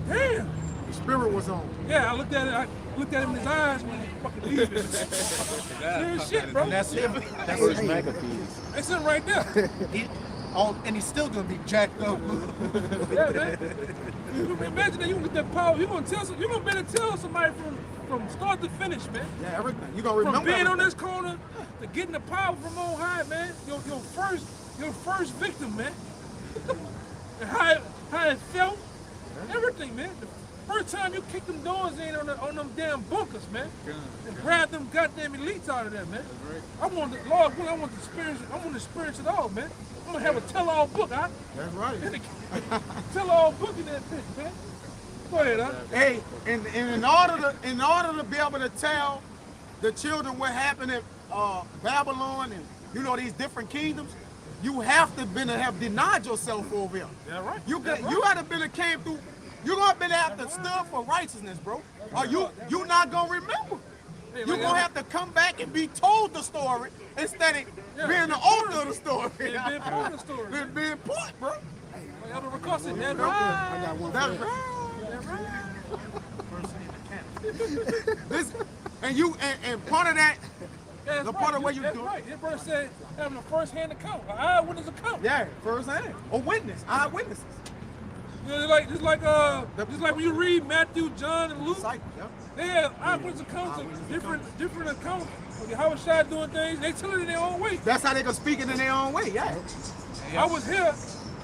Damn. The spirit was on. Yeah, I looked at him in his eyes when he fucking leaving. Real shit, bro. And that's him. That's First his McAfee's. That's him right there. and he's still gonna be jacked up. Yeah, man. You can imagine that you can get that power. You're gonna be able to tell somebody from start to finish, man. Yeah, everything. You gonna remember From being on everything. this corner to getting the power from on high, man. Your first victim, man. And how it felt, everything, man. The first time you kicked them doors in on them damn bunkers, man, and grabbed them goddamn elites out of there, man. I want the Lord, I want to experience it all, man. I'm gonna have a tell-all book, huh? That's right. Tell-all book in that bitch, man. Go ahead, huh? Hey, and in order to be able to tell the children what happened in Babylon and these different kingdoms, you have to have denied yourself over here. Yeah, right. You gotta came through. You're gonna have to stood for righteousness, bro. Or you not gonna remember. Hey, You're gonna have to come back and be told the story instead of being the owner of the story. Yeah, being part of the story. Being part, bro. Like Elder Ricossi, that's I right. got one. That's for right. This, and part of that, That's the part of what you that's do. right. Your brother said having a first-hand account, an eyewitness account. Yeah, first hand. A witness, eyewitnesses. You know, just like when you read Matthew, John, and Luke, Disciples, yeah. they have eyewitness accounts of different accounts of how Shai doing things. They tell it in their own way. That's how they can speak it in their own way, yeah. I was here.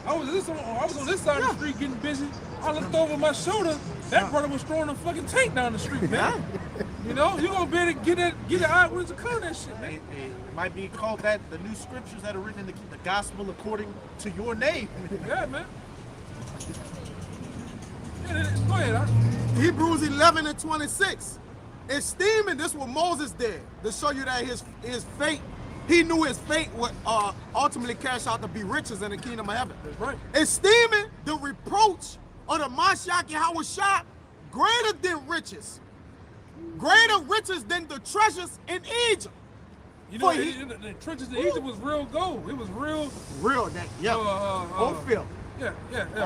I was on this side of the street getting busy. I looked over my shoulder. That brother was throwing a fucking tank down the street, man. You know, you're gonna be able to get an eyewitness account of that shit, man. It might be called that the new scriptures that are written in the gospel according to your name. Yeah, man. Yeah, go ahead, huh? Hebrews 11:26. Esteeming, this is what Moses did to show you that his fate, he knew his fate would ultimately cash out to be riches in the kingdom of heaven. That's right. Esteeming the reproach of the Mashiach Yahweh Shai greater than riches. Greater riches than the treasures in Egypt. You know, For he- the trenches in Egypt was real gold. It was real. Real, that, yeah. Ophir. Yeah,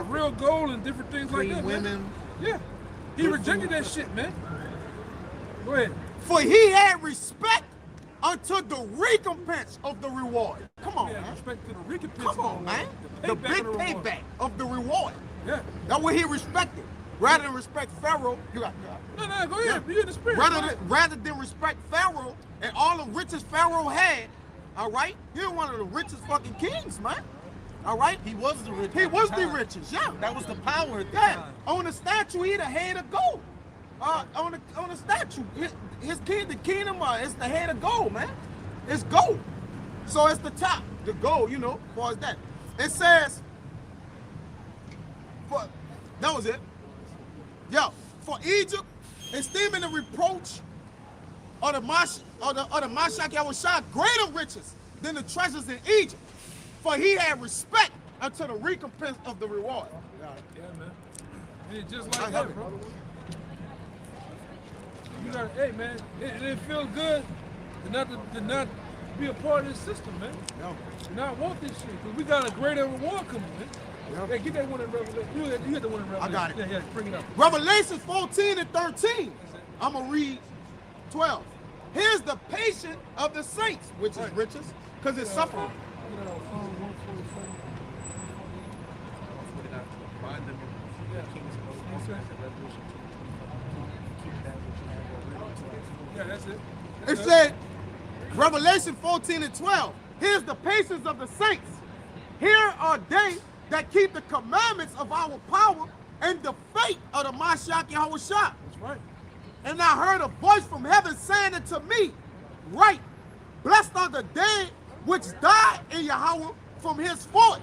real gold and different things like that. women. Man. Yeah. He rejected that shit, man. Go ahead. For he had respect unto the recompense of the reward. Come on, Yeah, man. respect to the recompense. Come on, man. The payback big of the reward. payback of the reward. Yeah. That's what he respected. Rather than respect Pharaoh, you got No, go ahead. Yeah. Be in the spirit. rather than respect Pharaoh and all the riches Pharaoh had, all right? He was one of the richest fucking kings, man. All right? He was the richest. He was the richest, yeah. That was the power at the Yeah. time. On the statue, he the head of gold. On the statue, his king, the kingdom, it's the head of gold, man. It's gold. So it's the top, the gold, you know, as far as that. It says, that was it. Yo, for Egypt, esteeming the reproach of the Mashak Yahushua greater riches than the treasures in Egypt, for he had respect unto the recompense of the reward. Yeah, man. And it's just I like have that, it. bro. You got, hey, man, it feels good to not be a part of this system, man. Yeah. To not want this shit, because we got a greater reward coming, man. Yeah. Hey, get that one in Revelation. You had the one in Revelation. got it. Yeah, bring it up. Revelation 14 and 13. I'm going to read 12. Here's the patience of the saints, which is riches, because it's suffering. You know, 144. Bind them in the king's Okay. Yeah, that's it. It said, Revelation 14 and 12. Here's the patience of the saints. Here are they that keep the commandments of our power and the faith of the Mashiach Yahushua. That's right. And I heard a voice from heaven saying unto me, right, blessed are the dead which died in Yahweh from his forth.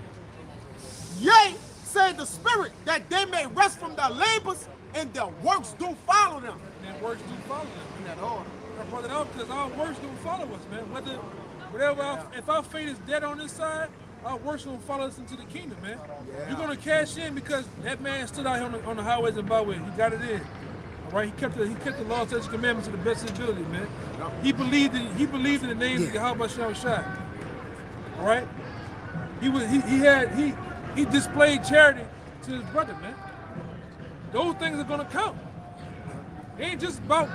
Yea, said the Spirit, that they may rest from their labors and their works do follow them. And then works do follow them. In that order. I brought it out because our works do follow us, man. If our fate is dead on this side, our works will follow us into the kingdom, man. Yeah. You're gonna cash in because that man stood out here on the highways and byways. He got it in. All right, he kept the law, statutes, commandments to the best of his ability, man. He believed in the names of Yahweh Shai. All right, he displayed charity to his brother, man. Those things are gonna count. It ain't just about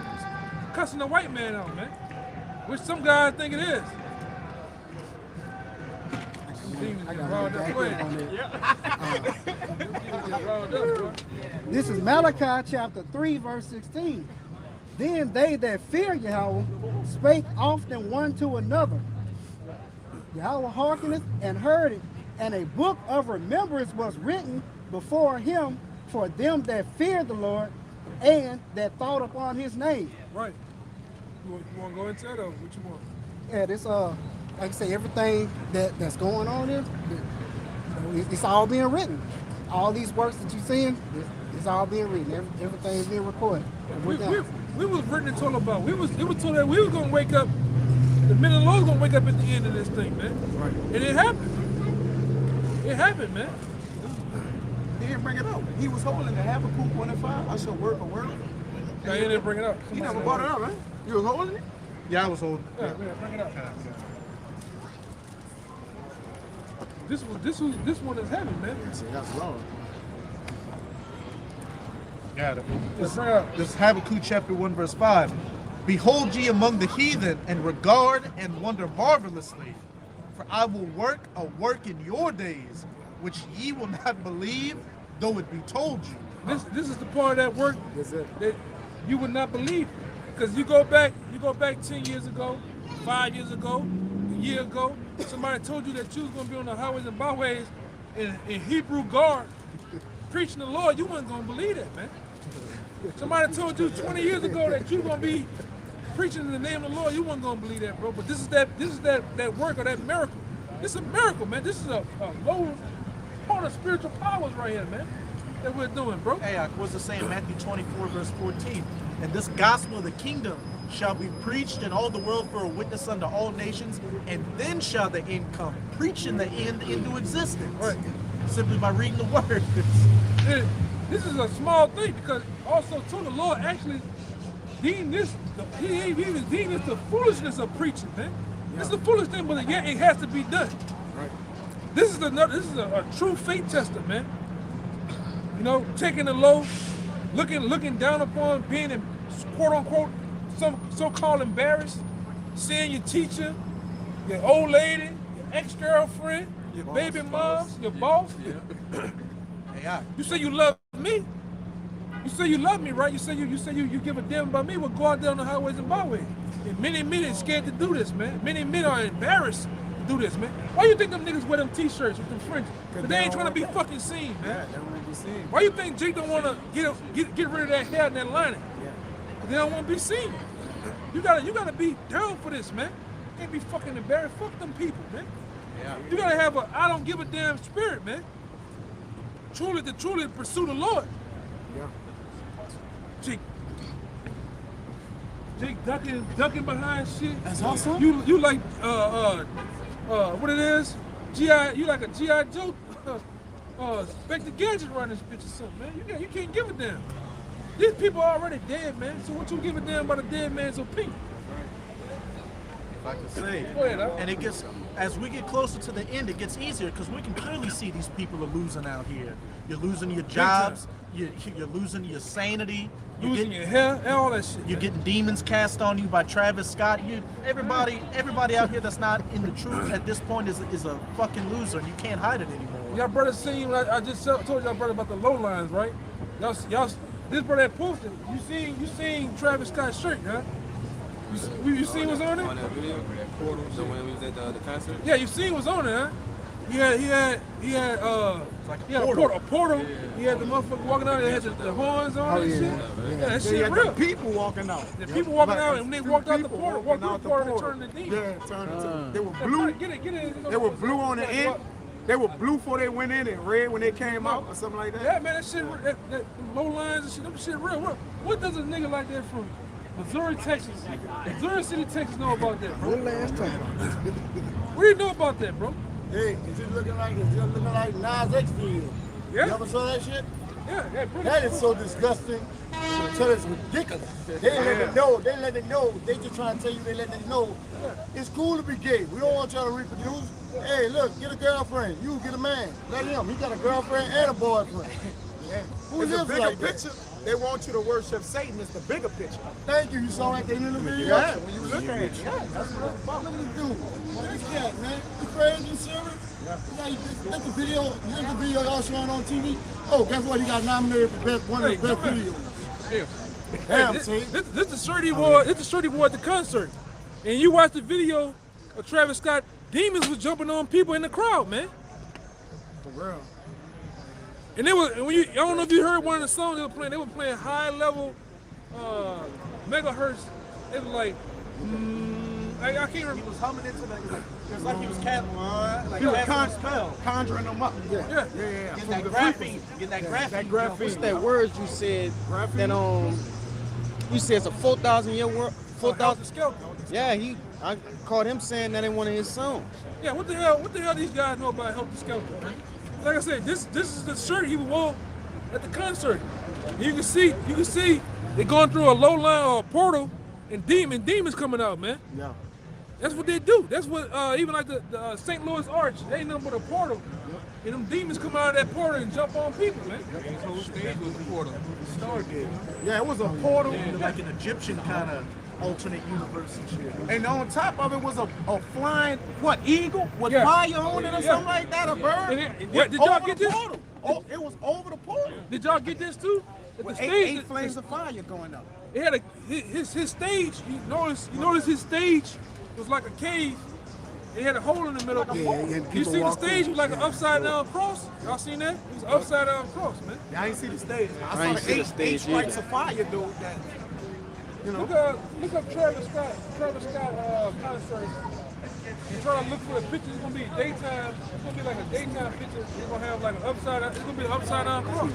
cussing the white man out, man, which some guys think it is. I got Riled up. Go ahead. This is Malachi chapter 3, verse 16. Then they that fear Yahweh spake often one to another. Yahweh hearkeneth and heard it, and a book of remembrance was written before him for them that fear the Lord and that thought upon his name. Right. You want to go into it or what you want? Yeah, this like I say, everything that's going on here, it's all being written. All these works that you're seeing, it's all being written. Everything is being recorded. We was written and told about. It was told that we was gonna wake up. The minute the Lord's gonna wake up at the end of this thing, man. Right. And it happened. It happened, man. He didn't bring it up. He was holding the Habakkuk 1 and 5. I shall work a word. No, he didn't bring it up. He never brought it up, man. You was holding it? Yeah, I was holding. Yeah, bring it up. This one is heavy, man. See, that's wrong. Got it. Let's bring it up. This is Habakkuk chapter 1, verse 5. Behold ye among the heathen, and regard and wonder marvelously. For I will work a work in your days, which ye will not believe, though it be told you. This is the part of that work That's it. that you would not believe. Because you go back 10 years ago, 5 years ago, a year ago, somebody told you that you was gonna be on the highways and byways in Hebrew garb, preaching the Lord, you wasn't gonna believe that, man. Somebody told you 20 years ago that you were gonna be preaching in the name of the Lord, you wasn't gonna believe that, bro. But this is that work or that miracle. This is a miracle, man. This is a low part of spiritual powers right here, man, that we're doing, bro. Hey, what's it saying? Matthew 24, verse 14. And this gospel of the kingdom shall be preached in all the world for a witness unto all nations, and then shall the end come, preaching the end into existence. Right. Simply by reading the word. This is a small thing because also too the Lord actually deemed this he even deemed this the foolishness of preaching, man. This is a foolish thing, but yet it has to be done. Right. This is a true faith tester, man. You know, taking the low, looking down upon being quote unquote so-called embarrassed. seeing your teacher, your old lady, your ex-girlfriend, your baby moms, your boss. Hey, You say you love me. You say you love me, right? You say you give a damn about me. Well, go out there on the highways and byways. And many are scared to do this, man. Many men are embarrassed to do this, man. Why you think them niggas wear them t-shirts with them fringes? Cause they ain't trying to be fucking seen, man. Yeah, they don't want to be seen. Why you think Jake don't want to get rid of that hair and that lining? Yeah. They don't want to be seen. You gotta be down for this, man. You can't be fucking embarrassed. Fuck them people, man. Yeah. You gotta have a I don't give a damn spirit, man. Truly pursue the Lord. Yeah. Jake ducking behind shit. That's awesome. You like what it is? You like a G.I. Joe? Spectre Gadget running this bitch or something, man. You can't give a damn. These people are already dead, man. So what you give a damn about a dead man's opinion? If I can say, Go ahead, Al. and it gets, as we get closer to the end, it gets easier because we can clearly see these people are losing out here. You're losing your jobs, you're losing your sanity, Losing your hair and all that shit. you're getting demons cast on you by Travis Scott. Everybody out here that's not in the truth at this point is a fucking loser, and you can't hide it anymore. Y'all brother seen what I just told y'all brother about the low lines, right? Y'all this brother that posted. You seen Travis Scott's shirt, huh? You seen what's on On it? that video, so when we was at the concert. Yeah, you seen what's on it, huh? He had a portal. He had the motherfucker walking out. They had the horns on and shit. Yeah, that They shit had real. the people walking out. The people walking out, and when they Two walked out the people portal, walking walked out through the portal, they turned to demons. Yeah, turned into. They were Yeah, blue. Get it. They were blue on the end. They were blue before they went in and red when they came out or something like that. Yeah, man, that shit, that low lines and shit, them shit real. What does a nigga like that from Missouri, City, Texas know about that, bro? One last time. What do you know about that, bro? Hey, is it looking like Nas X video? Yeah. You ever saw that shit? Yeah, pretty. That is so disgusting. Until it's ridiculous. They let it know. They just trying to tell you they letting it know. It's cool to be gay. We don't want y'all to reproduce. Hey, look, get a girlfriend. You get a man. Let him. He got a girlfriend and a boyfriend. Who It's a lives bigger like that? picture. They want you to worship Satan. It's the bigger picture. Thank you. You saw that thing in the video? Yeah, when you look at it, yeah. That's what the fuck. Look at this dude. What is that, man? You crazy, serious? That's the video. Here's the video y'all showing on TV. Oh, guess what? He got nominated for one of the best videos. Yeah. Damn, This see? the shirt he wore. This the shirt he wore at the concert. And you watch the video of Travis Scott. Demons was jumping on people in the crowd, man. For real. And they were, I don't know if you heard one of the songs they were playing. They were playing high level megahertz. It was like, I can't remember. He was humming into it was like he was He was casting a spell. conjuring them up. Yeah. Get that graphene. Get that graphene. That graphene. What's that word you said? That you said it's a 4,000 year world. 4,000. Skeleton. Yeah, I caught him saying that in one of his songs. Yeah, what the hell these guys know about Help the Skeleton, man? Like I said, this is the shirt he wore at the concert. You can see they're going through a low line or a portal and demons coming out, man. Yeah. That's what they do. That's what even like the St. Louis Arch, they ain't nothing but a portal. And them demons come out of that portal and jump on people, man. The whole stage was the portal. Yeah, it was a portal. Like an Egyptian kind of alternate universe and shit. And on top of it was a flying, eagle with Yeah. fire on it or Yeah. something like that, a bird. Did y'all Over get the this? portal. Oh, it was over the portal. Did y'all get this too? At With the eight flames of fire going up. It had his stage. You notice his stage was like a cave. It had a hole in the middle. You people see the walk stage in. was like an upside down cross. Y'all seen that? It was an upside down cross, man. Yeah, I ain't see the stage. I ain't I saw see the the stage eight strikes either. of fire, dude. That, you know. Look up Travis Scott concert. And try to look for the picture. It's gonna be daytime. It's gonna be like a daytime picture. It's gonna have like an upside down. It's gonna be an upside down cross.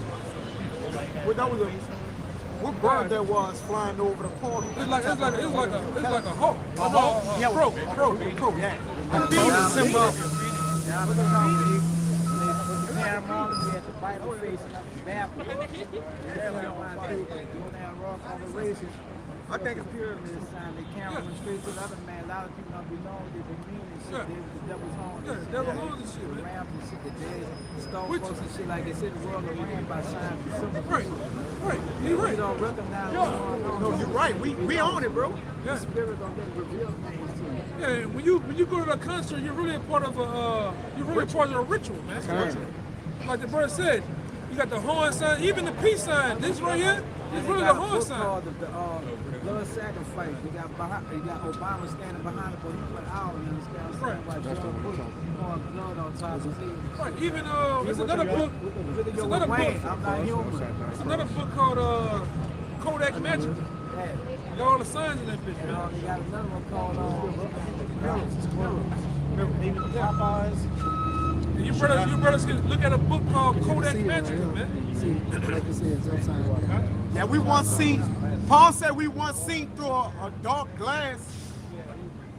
What bird that was flying over the portal? It's like a hawk. A hawk? Yeah, crow. Yeah. Paramount, the Bible facing up the Baptist. Go down rock on the races. I think a pyramid sign, they can't run straight to the other man. A lot of people don't be known, they be mean and shit. They the devil's home. Yeah, the devil's home and shit, The man. rams and shit, the dead, the stone folks and shit, like they said, the world will ran by signs and symbols. Right, right. You're right. You don't recognize what's going on. No, you're right. We own it, bro. Yeah. The spirit don't get reveal things to you. Yeah, when you go to a concert, you're really a part of a ritual, man. Like the brother said, you got the horn sign, even the peace sign. This right here is really the horn sign. Called the blood sacrifice. You got Obama standing behind it, but he went out and standing by John Bush. Pouring blood on top of his head. Right. Even there's another book. It's another book. I'm not human. It's another book called Kodak Magic. Yeah. Got all the signs in that bitch, And man. you got another one called And you brothers can look at a book called Kodak Magic, man. like you said, it's upside. Yeah, we once seen, Paul said we once seen through a dark glass.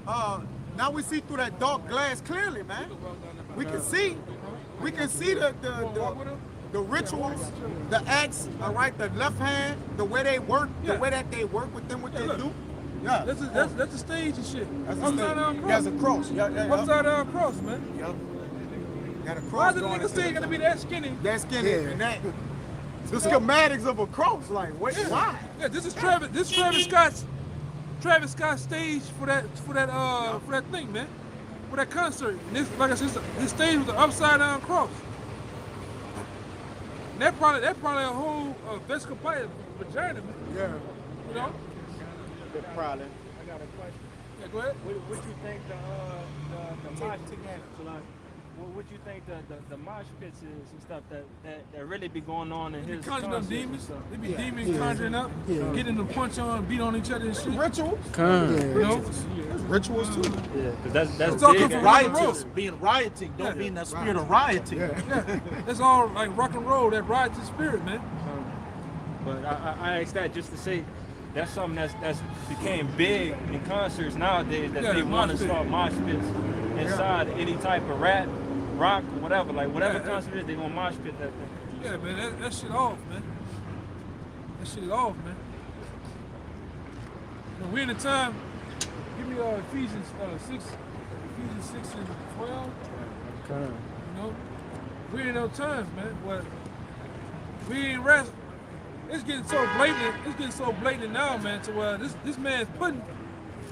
Now we see through that dark glass clearly, man. We can see the rituals, the acts, all right, the left hand, the way they work, the way that they work with them, what they do. Yeah. That's the stage and shit. That's Upside down cross. That's a cross. Yeah. Upside down cross, man. Yep. Got a cross. Why is the going nigga into stage gotta be that skinny? that skinny and that? The schematics of a cross, like wait, why? Yeah, this is Travis Scott's stage for that thing, man. For that concert. And this, like I said, his stage was an upside down cross. And that probably a whole Vescopite vagina, man. Yeah. You know? Probably. I got a question. Yeah, go ahead. What you think the mosh what you think the mosh pits is and stuff that really be going on in his Conjuring up concerts and demons. stuff? They be demons conjuring up, getting the punch on, beat on each other and shit. Rituals. You know? Rituals too. Yeah, because that's It's all big. come from rock and roll. Riotous, being rioting, don't be in that spirit of rioting. Yeah, that's all like rock and roll, that riotous spirit, man. But I asked that just to say that's something that's became big in concerts nowadays, that they want to start mosh pits inside any type of rap, rock, or whatever. Like whatever concert is, they gonna mosh pit that thing. Yeah, man, that shit off, man. That shit is off, man. You know, we in the time. Give me Ephesians 6 and 12. Okay. You know, we in those times, man. What we ain't rest. It's getting so blatant. It's getting so blatant now, man. To where this man's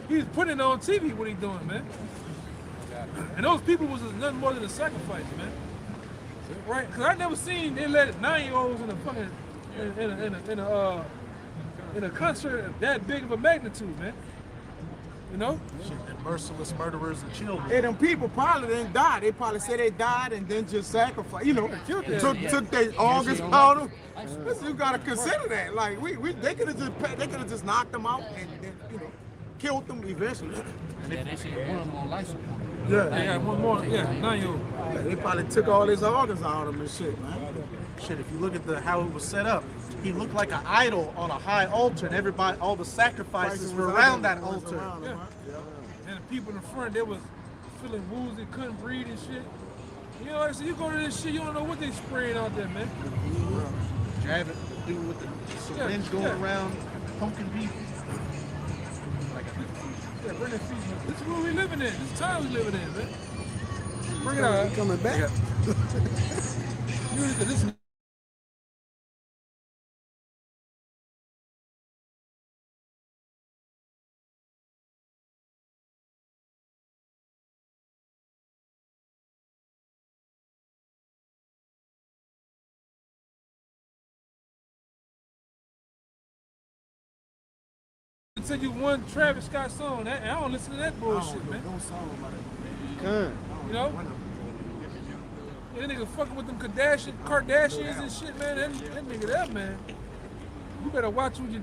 he's putting it on TV. What he doing, man? And those people was nothing more than a sacrifice, man. Right? Cause I never seen they let 9-year-olds in a fucking in a concert that big of a magnitude, man. You know? And merciless murderers and children. And them people probably didn't die. They probably said they died and then just sacrificed. You know, took their organs out of them. You gotta consider that. Like they could have just knocked them out and then killed them eventually. Yeah, one more. Yeah, 9-year-old. Yeah, they probably took all his organs out of him and shit, man. Shit, if you look at how it was set up, he looked like an idol on a high altar, and everybody, all the sacrifices were around that altar. Yeah. And the people in the front, they was feeling woozy, couldn't breathe and shit. You know, so you go to this shit, you don't know what they spraying out there, man. Driving the dude with the syringe going around, pumpkin people. Yeah, bring that feet. This is where we living in. This time we living in, man. Bring it out. Coming back. This tell you one Travis Scott song, and I don't listen to that bullshit, man. No song about it. You know? Yeah, that nigga fucking with them Kardashians and shit, man. That nigga there, man. You better watch what you're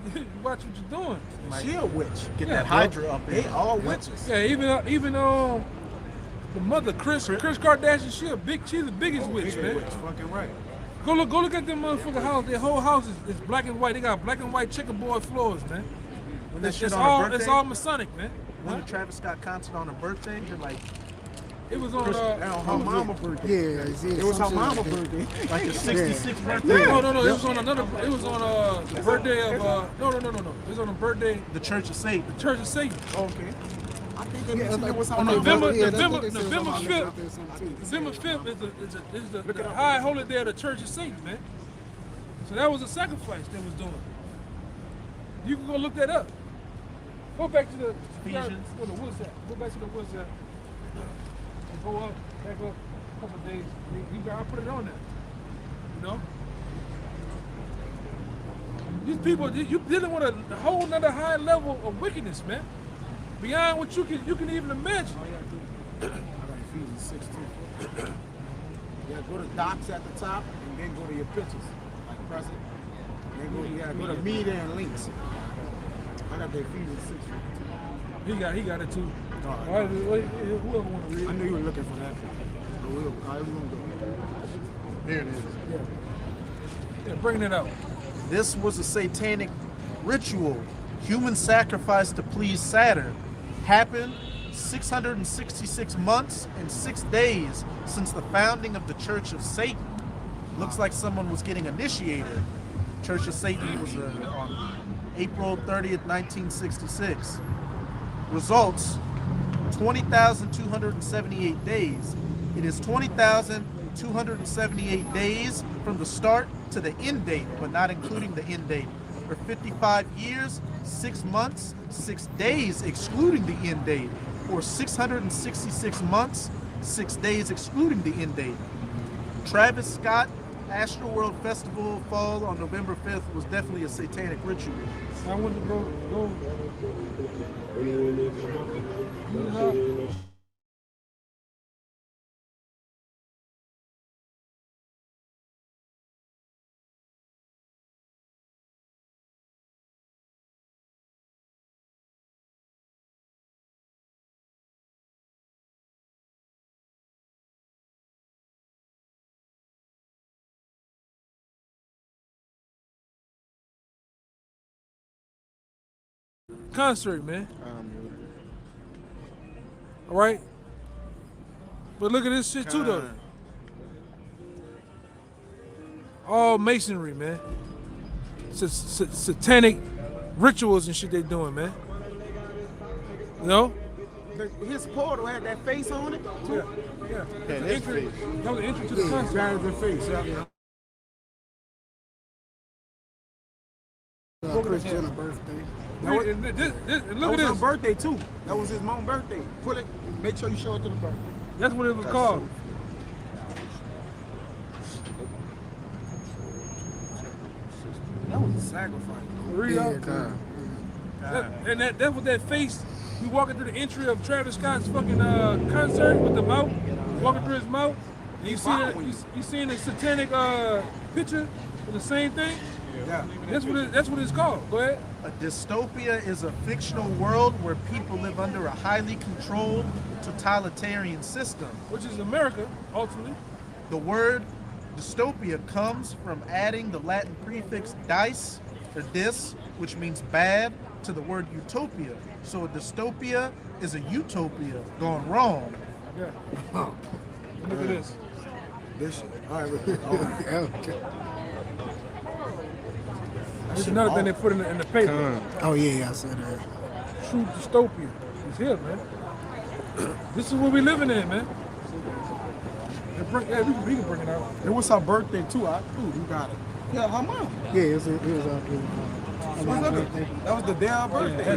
doing. She a witch. Get that Hydra up there. They all witches. Yeah, even the mother, Kris Kardashian, she's the biggest witch, man. Fucking right. Go look at them motherfucking house. Their whole house is black and white. They got black and white checkerboard floors, man. When that shit It's on her birthday, all Masonic, man. when the Travis Scott concert on her birthday, they're like It was on her mama birthday. Yeah, It was her mama birthday. Like the 66th birthday. No. It was on another. It was on the birthday of. No. It was on the birthday. The Church of Satan. The Church of Satan. Okay. I think it was On on November Yeah, 5th. that's November what they said on 5th something too. November 5th is the high holy day of the Church of Satan, man. So that was a sacrifice they was doing. You can go look that up. Go back to the Ephesians. Go to woods at. Go back to the woods at. Go up, back up, a couple of days. You gotta put it on there. You know. These people, you dealing with a whole nother high level of wickedness, man. Beyond what you can even imagine. I got Ephesians 6 too. Yeah, go to docs at the top and then go to your pictures, like present. Then go to media and links. I got the Ephesians 6. He got it too. No, All right, whoever want to read. I knew you were looking for that. There it is. Yeah, bring it out. This was a satanic ritual, human sacrifice to please Saturn, happened 666 months and 6 days since the founding of the Church of Satan. Looks like someone was getting initiated. Church of Satan was on April 30th, 1966. Results, 20,278 days. It is 20,278 days from the start to the end date, but not including the end date. For 55 years, 6 months, 6 days excluding the end date, or 666 months, 6 days excluding the end date. Travis Scott Astro World Festival fall on November 5th was definitely a satanic ritual. I want to go. Concert, man. All right. But look at this shit too, though. All masonry, man. Satanic rituals and shit they doing, man. You know? His portal had that face on it. Yeah. That was the entry to the concert. Jonathan face. Yeah. Chris Jenner's birthday. Look at That was this. his birthday too. That was his mom's birthday. Put it. Make sure you show it to the birthday. That's what it was called. That was a sacrifice. Read out. That's what that face. We walking through the entry of Travis Scott's fucking concert with the mouth, walking through his mouth. And you seen the satanic picture of the same thing. Yeah. That's what it's called. Go ahead. A dystopia is a fictional world where people live under a highly controlled totalitarian system. Which is America, ultimately. The word dystopia comes from adding the Latin prefix dice or dis, which means bad, to the word utopia. So a dystopia is a utopia gone wrong. Yeah. Look at this. This shit. All right. Okay. This is another thing they put in the paper. Oh yeah, I said that. True dystopia. It's here, man. This is what we living in, man. We can bring it out. It was her birthday too. You got it. Yeah, her mom. Yeah, it was That was the day of her birthday.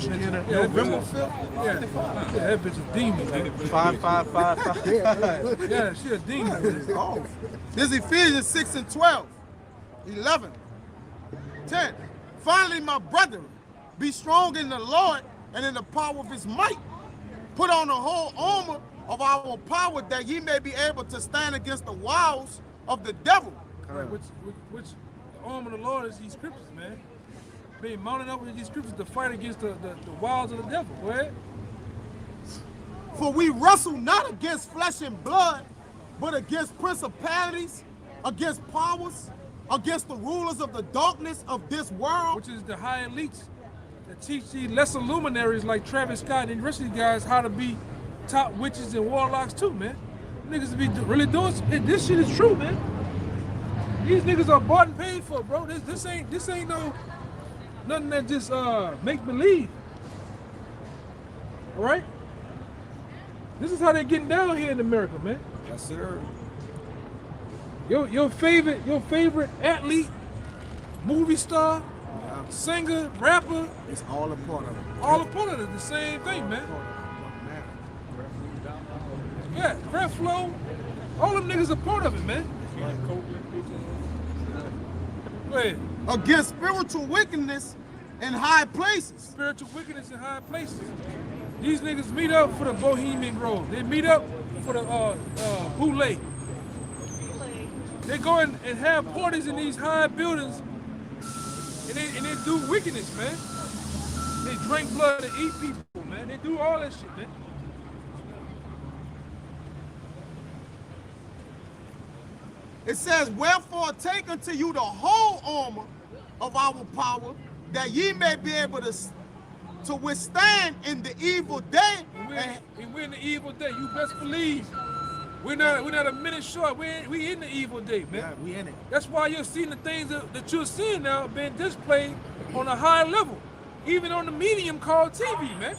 November 5th. Yeah, that bitch is demon, man. 5555. Yeah, she a demon. Oh. This is Ephesians 6 and 12. 11. 10. Finally, my brethren, be strong in the Lord and in the power of his might. Put on the whole armor of our power that ye may be able to stand against the wiles of the devil. Right, which the arm of the Lord is these scriptures, man. Being mounted up with these scriptures to fight against the wiles of the devil. Go ahead. For we wrestle not against flesh and blood, but against principalities, against powers, against the rulers of the darkness of this world. Which is the high elites that teach these lesser luminaries like Travis Scott and the rest of these guys how to be top witches and warlocks too, man. Niggas be really doing this shit is true, man. These niggas are bought and paid for, bro. This ain't no nothing that just make believe. All right? This is how they getting down here in America, man. Yes, sir. Your favorite athlete, movie star, singer, rapper, It's all a part of it. all a part of it. The same thing, man. Yeah, Creflo, all them niggas are part of it, man. Go ahead. Against spiritual wickedness in high places. Spiritual wickedness in high places. These niggas meet up for the Bohemian Grove. They meet up for the bootleg. They go and have parties in these high buildings, and they do wickedness, man. They drink blood and eat people, man. They do all that shit, man. It says, wherefore take unto you the whole armor of our power, that ye may be able to withstand in the evil day. And we're in the evil day. You best believe. We're not a minute short. We in the evil day, man. Yeah, we in it. That's why you're seeing the things that you're seeing now being displayed on a high level, even on the medium called TV, man.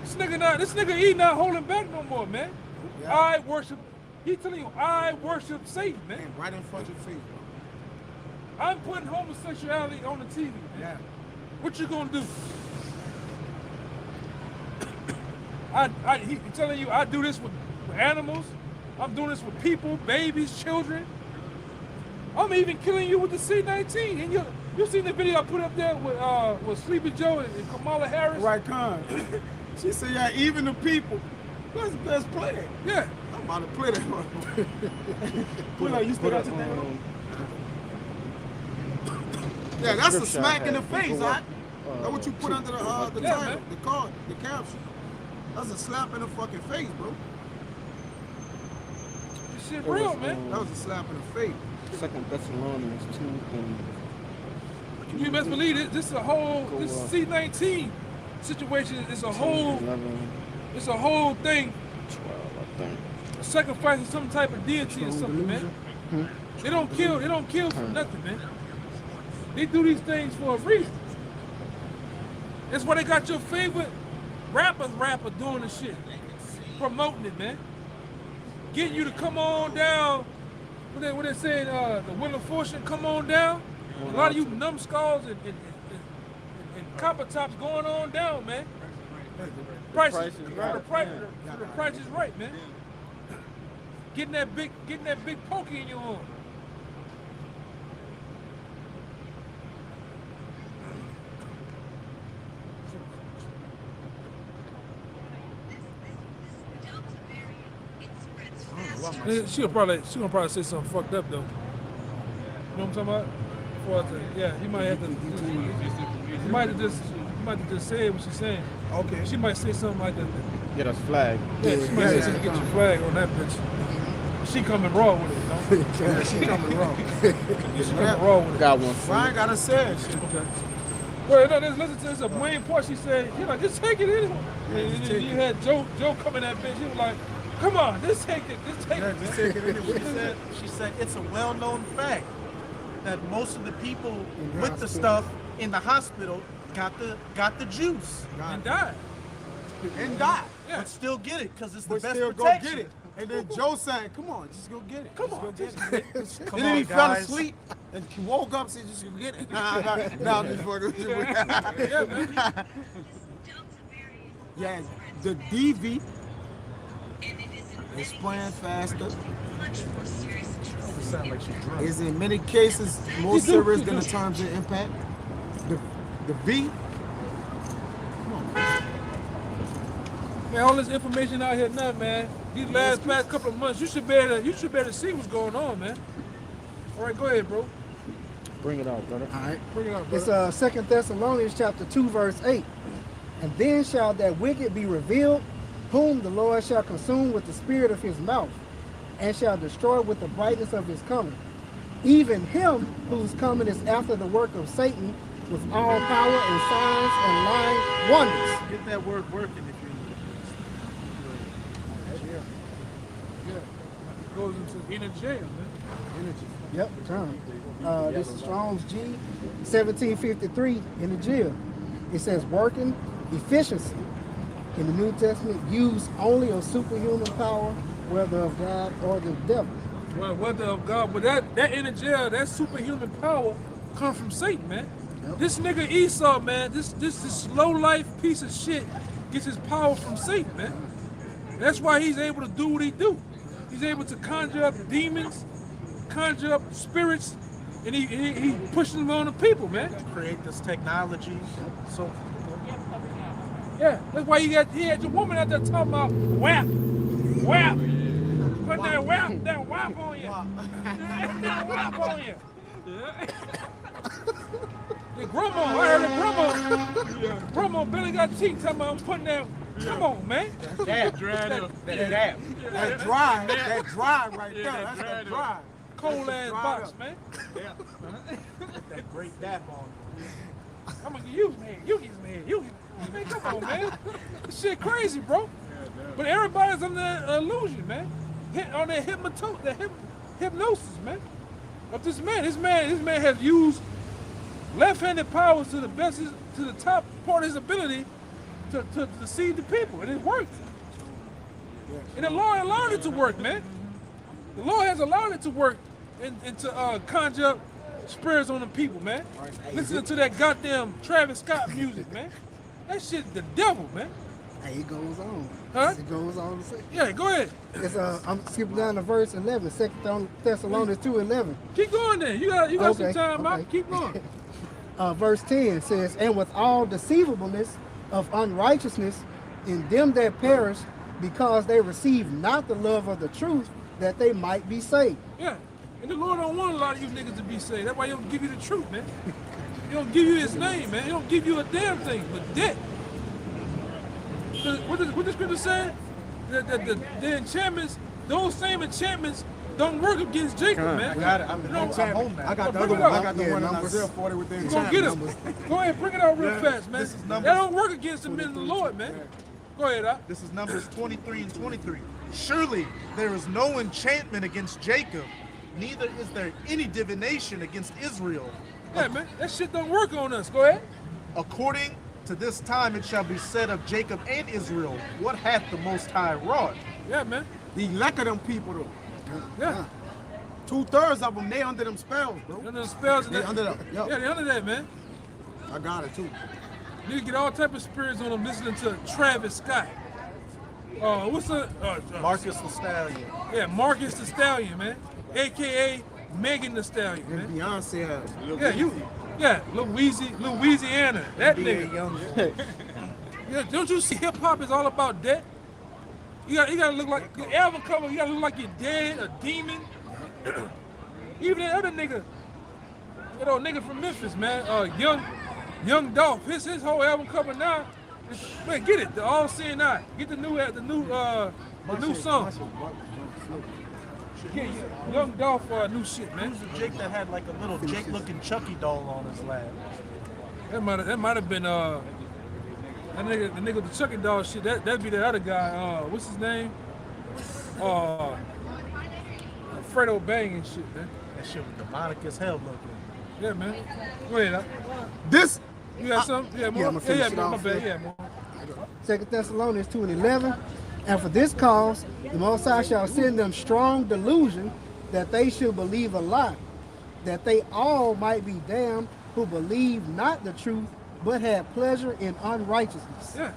This nigga he not holding back no more, man. Yeah. He telling you, I worship Satan, man. And right in front of your face, bro. I'm putting homosexuality on the TV, man. Yeah. What you gonna do? He telling you I do this with animals. I'm doing this with people, babies, children. I'm even killing you with the C-19. And you seen the video I put up there with Sleepy Joe and Kamala Harris? Right, Con. She said, yeah, even the people. Let's play it. Yeah. I'm about to play that one. Pull up, you still got your name on? Yeah, that's a smack in the face, huh? That's what you put under the title, man. the card, the caption. That's a slap in the fucking face, bro. This shit real, man. That was a slap in the face. 2 Thessalonians 2 and You best believe it. This is a whole. This C-19 situation is a whole. 11, It's a whole thing. 12, I think. Sacrificing some type of deity or something, man. They don't kill. They don't kill for nothing, man. They do these things for a reason. That's why they got your favorite rapper doing the shit, promoting it, man. Getting you to come on down. What they saying? The Wheel of Fortune, come on down. A lot of you numbskulls and copper tops going on down, man. The price is right, man. Getting that big pokey in your arm. She gonna probably say something fucked up though. You know what I'm talking about? Yeah, you might have to. You might have to just say what she's saying. Okay. She might say something like that. Get us flagged. Yeah, she might say something to get your flag on that bitch. She coming raw with it, you know? Yeah, she coming raw. She coming raw with it. Got one. Well, I ain't gotta say it. Okay. Well, no, listen to this. A main part she said, you know, just take it anyway. And then you had Joe coming at bitch. He was like, come on, just take it. Just take it. Just take it anyway. She said it's a well-known fact that most of the people with the stuff in the hospital got the juice And died. And die. Yeah. but still get it because it's the But best still protection. go get it. And then Joe saying, come on, just go get it. Come on, just just go get it. Come And then on, he fell guys. asleep and he woke up and said, just go get it. Nah, I'm just fucking with you. Yeah, man. Yeah, the DV is playing faster. Is in many cases more serious than the terms of impact. The V. Man, all this information out here now, man. These past couple of months, you should be able to see what's going on, man. All right, go ahead, bro. Bring it out, brother. All right. Bring it out, brother. It's 2 Thessalonians chapter 2, verse 8. And then shall that wicked be revealed, whom the Lord shall consume with the spirit of his mouth, and shall destroy with the brightness of his coming. Even him whose coming is after the work of Satan, with all power and signs and lying wonders. Get that word working if you It goes into inner jail, man. Yep, the term. This is Strong's G 1753 in the jail. It says working efficiency. In the New Testament, use only of superhuman power, whether of God or the devil. Well, whether of God, but that inner jail, that superhuman power come from Satan, man. Yep. This nigga Esau, man, this low life piece of shit gets his power from Satan, man. That's why he's able to do what he do. He's able to conjure up demons, conjure up spirits, and he pushing them on the people, man. create this technology. So Yeah, that's why he had your woman out there talking about whap, put that whap on you, that whap on you. The grandma, I heard the grandma Billy got teeth talking about putting that. Come on, man. That dry right there. That's that dry. Cold ass box, man. that great dap on. I'm gonna use man. You get man. Man, come on, man. This shit crazy, bro. But everybody's under that illusion, man. On that hypnosis, man. Of this man. This man has used left-handed powers to the top part of his ability to deceive the people, and it worked. And the Lord allowed it to work, man. The Lord has allowed it to work and to conjure up spirits on the people, man. Listening to that goddamn Travis Scott music, man. That shit, the devil, man. Hey, it goes on. Huh? It goes on to say. Yeah, go ahead. It's I'm skipping down to verse 11, 2 Thessalonians 2:11. Keep going then. You got some time, okay. Mike. Keep going. Verse 10 says, and with all deceivableness of unrighteousness in them that perish, because they receive not the love of the truth, that they might be saved. Yeah. And the Lord don't want a lot of you niggas to be saved. That's why he don't give you the truth, man. He don't give you his name, man. He don't give you a damn thing but debt. What the scripture said? The enchantments, those same enchantments don't work against Jacob, man. I got the other one. I got the one in Isaiah 40 with the You gonna get him. Go ahead, bring it out real fast, man. This is That don't work against the men of the Lord, man. Go ahead, Doc. This is Numbers 23 and 23. Surely there is no enchantment against Jacob, neither is there any divination against Israel. Yeah, man, that shit don't work on us. Go ahead. According to this time it shall be said of Jacob and Israel, what hath the Most High wrought? Yeah, man. The elect of them people, though. Yeah. 2/3 of them, they under them spells, bro. Under the spells and They that. under them. Yeah, they under that, man. I got it, too. You get all type of spirits on them listening to Travis Scott. What's the Marcus the Stallion. Yeah, Marcus the Stallion, man. AKA Megan the Stallion, And man. Beyonce, Yeah, Louisiana. That nigga. Yeah, don't you see hip hop is all about debt? You gotta look like your album cover, you gotta look like you're dead, a demon. Even that other nigga, nigga from Memphis, man, Young Dolph, his whole album cover now, man, get it, the All Seeing Eye. Get the new song. Get Young Dolph new shit, man. Who's the Jake that had like a little Jake looking Chucky doll on his lap? That might have been the nigga with the Chucky doll shit. That'd be the other guy. What's his name? Fredo Bang and shit, man. That shit was demonic as hell looking. Yeah, man. Go ahead. This, You got something? Yeah, more. I'm gonna finish it my off, bad. yeah. Yeah, more. 2 Thessalonians 2:11. And for this cause, the Most High shall send them strong delusion that they should believe a lie, that they all might be damned who believe not the truth, but have pleasure in unrighteousness. Yeah.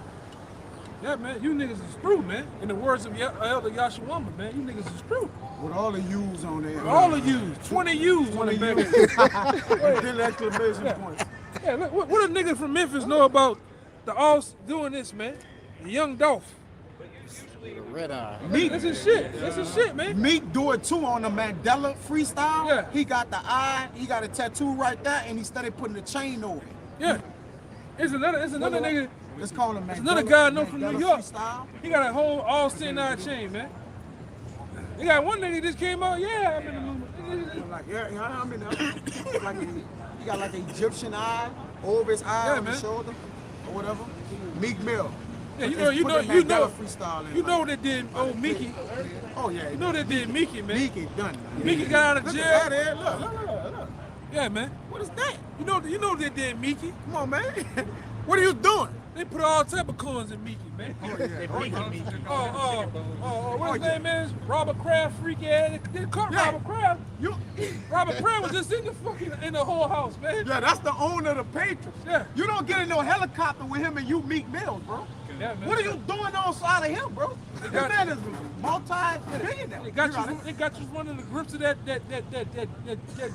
Yeah, man. You niggas is screwed, man. In the words of Elder Yashawama, man, you niggas is screwed. with all the U's on there. All of you, 20 U's on the back. Then exclamation points. Yeah, look, what a nigga from Memphis know about the all doing this, man? The Young Dolph. Red eye. That's his shit. That's his shit, man. Meek do it too on the Mandela freestyle. Yeah. He got the eye, he got a tattoo right there, and he started putting the chain over it. Yeah. It's another nigga. Let's call him Mandela. It's another guy I know from Mandela New York. Freestyle. He got a whole all Sin Eye chain, man. He got one nigga just came out. Yeah, I'm in the movement. Like, yeah, I'm in there. Like he got like an Egyptian eye. over his eye, Yeah, on man. his shoulder, or whatever. Meek Mill. Yeah, Put freestyle in, you know like, they did old Mickey. Oh yeah, You know they did Mickey, man. Mickey done. Mickey got out of Look jail. at that, look. Yeah, man. What is that? You know they did Mickey. Come on, man. What are you doing? They put all type of coins in Mickey, man. What's his name is? Robert Kraft, freak ass. They caught Yeah. Robert Kraft. You, Robert Kraft was just in the whole house, man. yeah, that's the owner of the Patriots. Yeah. You don't get in no helicopter with him and you Meek Mills, bro. Yeah, man. What are you doing outside of him, bro? This got- man is multi-billionaire. They got you running the grips of that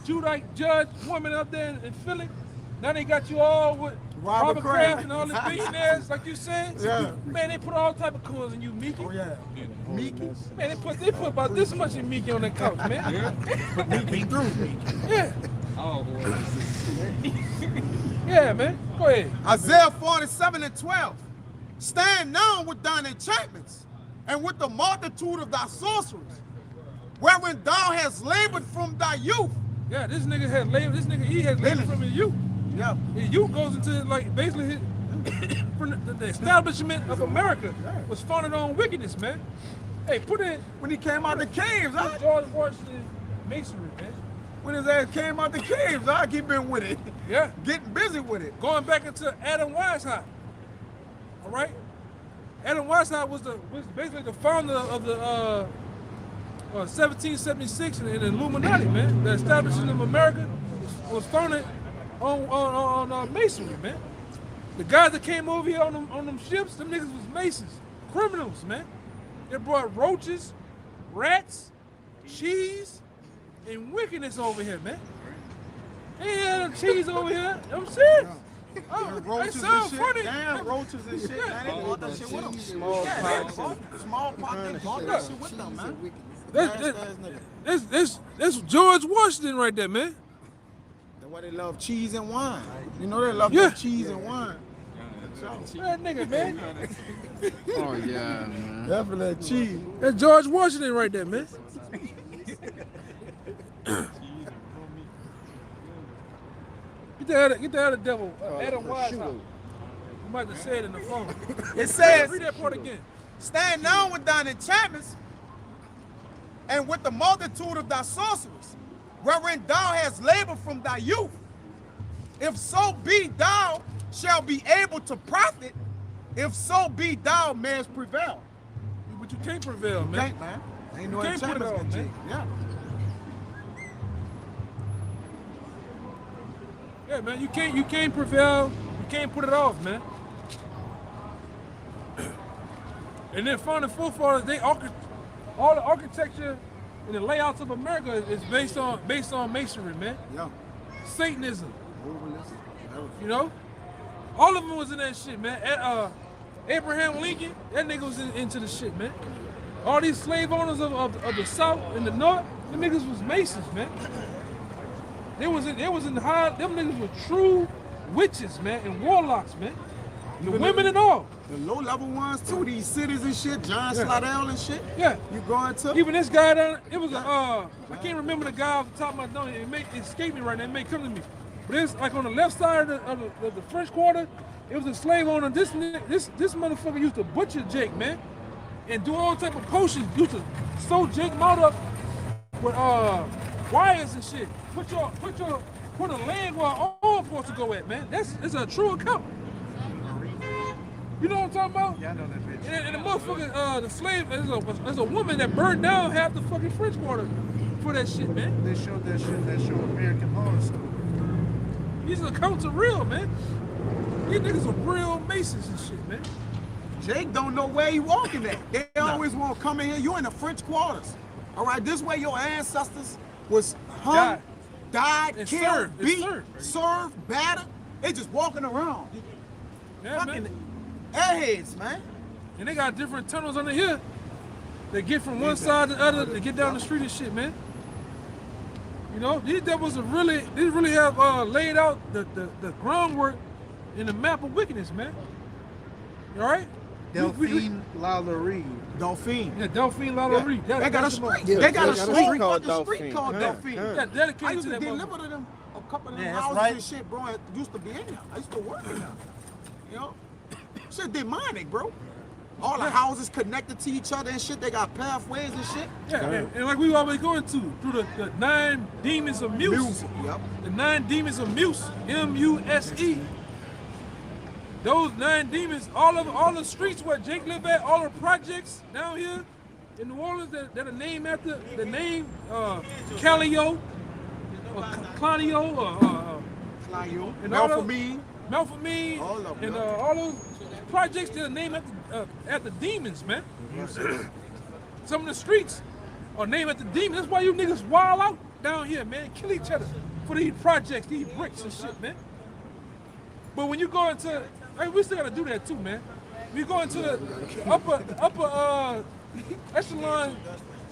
Judite judge woman up there in Philly. Now they got you all with Robert Kraft and all the billionaires, like you said. Yeah. Man, they put all type of coins in you, Mickey. Oh yeah, Mickey. Man, they put about this much in Mickey on that couch, man. Mickey through me. Yeah. Oh boy. Yeah, man. Go ahead. Isaiah 47:12. Stand now with thine enchantments, and with the multitude of thy sorceries, wherein thou hast labored from thy youth. Yeah, this nigga had labor. This nigga, he has labor from his youth. Yeah. His youth goes into like basically his, from the establishment of America was founded on wickedness, man. Hey, put it When he came out the caves, huh? George Washington masonry, man. When his ass came out the caves, huh? He been with it. Yeah, Getting busy with it. going back into Adam Weishaupt. All right, Adam Weishaupt was basically the founder of the 1776 and the Illuminati, man. The establishment of America was founded on masonry, man. The guys that came over here on them ships, them niggas was masons, criminals, man. They brought roaches, rats, cheese, and wickedness over here, man. They had cheese over here. I'm serious. Oh, Roaches that sounds and shit. funny. Damn, roaches and shit. Man, they bought that shit with them. Small pot, they bought that shit with them, man. That's George Washington right there, man. That's why they love cheese and wine. You know they love Yeah. cheese and wine. That nigga, man. Oh yeah, man. Definitely cheese. That's George Washington right there, man. Get the other devil, Adam Weishaupt. You might have said it in the phone. It says, Read that part again. stand now with thine enchantments, and with the multitude of thy sorceries, wherein thou hast labored from thy youth. If so be thou shall be able to profit, if so be thou mayest prevail. But you can't prevail, man. Can't, man. Ain't no You can't put it enchantments on, can man. change. Yeah. Yeah, man. You can't prevail. You can't put it off, man. And then founding forefathers, all the architecture and the layouts of America is based on masonry, man. Yeah. Satanism. You know? All of them was in that shit, man. Abraham Lincoln, that nigga was into the shit, man. All these slave owners of the South and the North, them niggas was Masons, man. Them niggas were true witches, man, and warlocks, man. The women and all. The low-level ones too, these cities and shit, John Slidell and shit. Yeah. You going to? Even this guy down, it was I can't remember the guy off the top of my dome. It escaped me right now. It may come to me. But it's like on the left side of the French Quarter, it was a slave owner. This motherfucker used to butcher Jake, man, and do all type of potions. Used to sew Jake mouth up with wires and shit. Put a leg where all supposed to go at, man. It's a true account. You know what I'm talking about? Yeah, I know that bitch. And the motherfucker, the slave, there's a woman that burned down half the fucking French Quarter for that shit, man. They showed that shit. That show American Horror Story. These accounts are real, man. These niggas are real Masons and shit, man. Jake don't know where he walking at. They always want to come in here. You in the French quarters. All right, this way your ancestors was hung, died, And killed, served. beat, It's served, battered. They just walking around. Yeah, Fucking man. airheads, man. And they got different tunnels under here. They get from one side to the other to get down the street and shit, man. You know, these devils really have laid out the groundwork in the map of wickedness, man. You all right? Delphine Lalaurie. Dauphine. Yeah, Delphine Lalaurie. They got a street. Yeah, they got a street called called Dauphine. Huh. Yeah, I dedicated used to to that deliver motherfucker. to them couple of them Yeah, that's houses right. and shit, bro. It used to be in there. I used to work in there. You know, shit demonic, bro. All the houses connected to each other and shit. They got pathways and shit. Yeah, and like we always going to through the 9 demons of Muse. Yep. The 9 demons of Muse, M-U-S-E. Those 9 demons, all the streets where Jake lived at, all the projects down here in New Orleans that are named after the name Calio or Claudio or and all those- Melphamine, All of them, and yeah. all those projects that are named after demons, man. Some of the streets are named after demons. That's why you niggas wild out down here, man. Kill each other for these projects, these bricks and shit, man. But when you go into, we still gotta do that too, man. We go into the upper echelon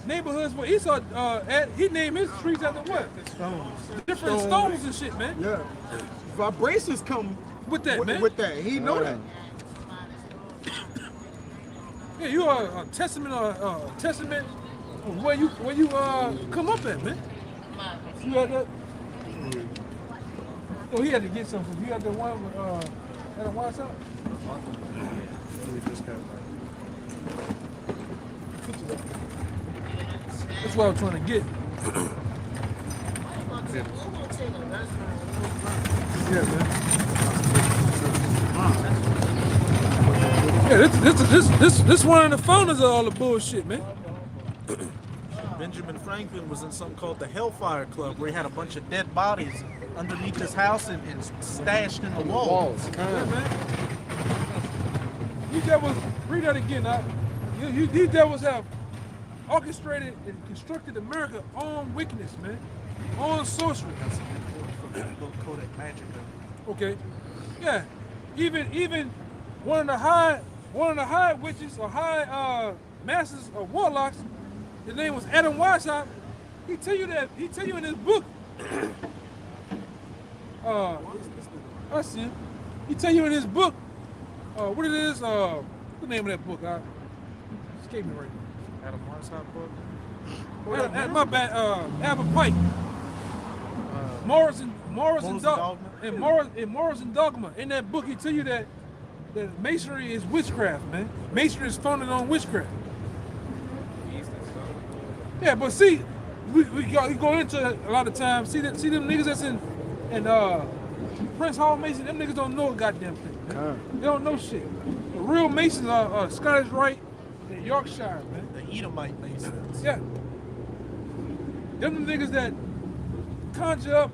neighborhoods where Esau at, he named his streets after what? Different stones and shit, man. Yeah. Vibrations come With that, man. With that, he know that. Yeah, you are a testament of where you come up at, man. You had that. Oh, he had to get something. You had the one at a watch out. That's what I'm trying to get. Yeah, man. Yeah, this one of the founders of all the bullshit, man. Benjamin Franklin was in something called the Hellfire Club, where he had a bunch of dead bodies underneath his house and stashed in the walls. Yeah, man. These devils, read that again. These devils have orchestrated and constructed America on wickedness, man. On sorcery. Kodak Magic. Okay. Yeah. Even one of the high witches or high masters of warlocks, his name was Adam Weishaupt. He tell you in his book. I see him. He tell you in his book what it is. What's the name of that book? Escape me right now. Adam Weishaupt book. My bad. Albert Pike. Morals and Dogma. In that book, he tell you that masonry is witchcraft, man. Masonry is founded on witchcraft. Yeah, but see, we go into a lot of times. See them niggas that's in Prince Hall Mason. Them niggas don't know a goddamn thing. Man. They don't know shit. The real Masons are Scottish Rite and Yorkshire, man. The Edomite Masons. Yeah. Them the niggas that conjure up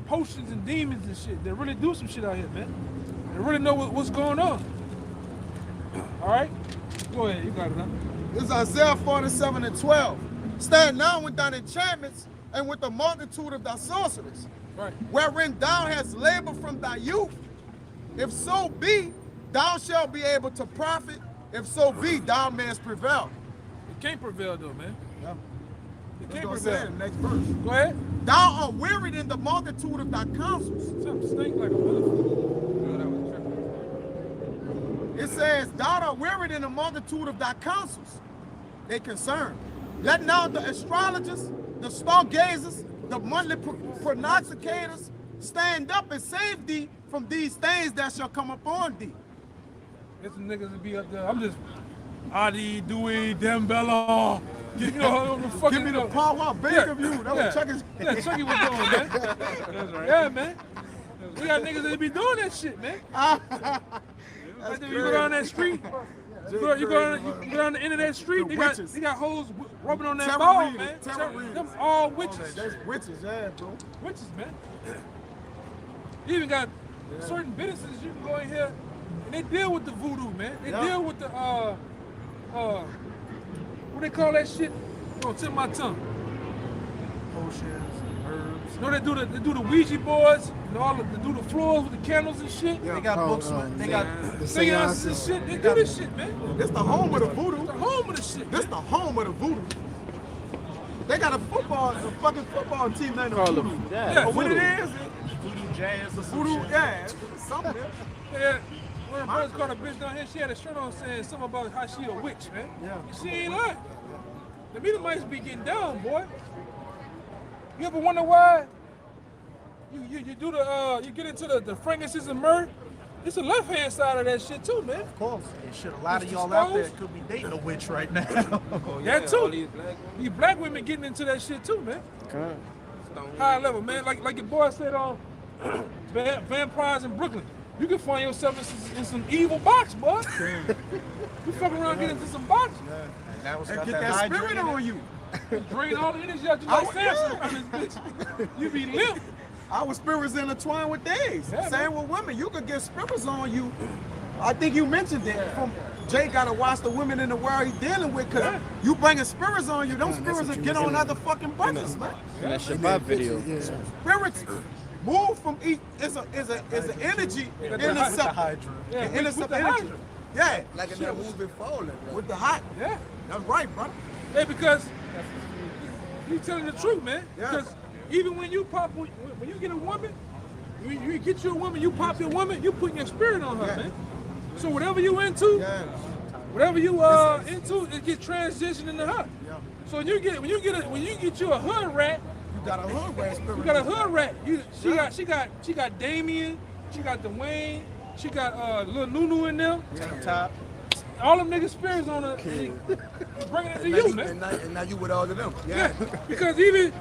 potions and demons and shit. They really do some shit out here, man. They really know what's going on. All right? Go ahead, you got it, huh? This is Isaiah 47:12. Stand now with thine enchantments and with the multitude of thy sorceries, Right. wherein thou hast labored from thy youth. If so be, thou shalt be able to profit. If so be, thou mayest prevail. It can't prevail though, man. Yeah. It That's can't what I said prevail. in the next verse. Go ahead. Thou art wearied in the multitude of thy counsels. Something stink like a motherfucker. It says, thou art wearied in the multitude of thy counsels. They concern. Let now the astrologers, the stargazers, the monthly prognosticators stand up and save thee from these things that shall come upon thee. There's some niggas that be up there. I'm just Adi, Dewey, Dembella. You know, the fucking, Give me the power, big of you. That was Chucky's. Yeah, Chucky was doing, man. That's right. Yeah, man. We got niggas that be doing that shit, man. You go down that street. You go down the end of that street. They got hoes rubbing on that ball, man. Them all witches. That's witches, yeah, bro. Witches, man. You even got certain businesses you can go in here and they deal with the voodoo, man. They deal with the what they call that shit? Oh, tip my tongue. Potions, herbs. No, they do the Ouija boards and they do the floors with the candles and shit. They got books. They got the Seances and seances. shit. They do this shit, man. This the home of the voodoo. The home of the shit. This the home of the voodoo. They got a fucking football team named the Voodoo. Yeah, But what it is, voodoo jazz or some voodoo, shit. yeah, it's something. Yeah. One of the brothers called a bitch down here. She had a shirt on saying something about how she a witch, man. Yeah. And she ain't lying. The Edomites be getting down, boy. You ever wonder why you do the you get into the fragrances and myrrh. It's the left hand side of that shit too, man. Of course. And shit, a lot of It's y'all out there exposed. could be dating a witch right now. That too. These black women getting into that shit too, man. High level, man. Like your boy said on Vampires in Brooklyn. You can find yourself in some evil box, boy. You fuck around, get into some box. And that was And got get that that spirit hydrant in on it. you. Drain all the energy out you like Samson around this bitch. You be limp. Our spirits intertwined with theirs. Yeah, Same with women. You could get spirits on you. I think you mentioned it. From Jay gotta watch the women in the world he's dealing with, cause you bringing spirits on you. Them spirits will get on other fucking brothers, man. In that Shabbat video. Spirits move from each. It's an energy in the itself. Hydrant. Yeah, An with innocent the energy. hydrant. Yeah, Like in that movie Falling. with the hot. Yeah. That's right, brother. Hey, because you telling the truth, man. Yeah. Because even when you pop, when you get a woman, you get you a woman, you pop your woman, you putting your spirit on her, Yeah. man. So whatever you into, Yeah. whatever you into, it gets transitioned into her. Yeah. So when you get you a hood rat, You got a hood rat spirit. you got a hood rat. She got Damien, she got Dwayne, she got little Nunu in them. Top. All them niggas spirits on her, bringing it to you, man. And now you with all of them. Yeah, because even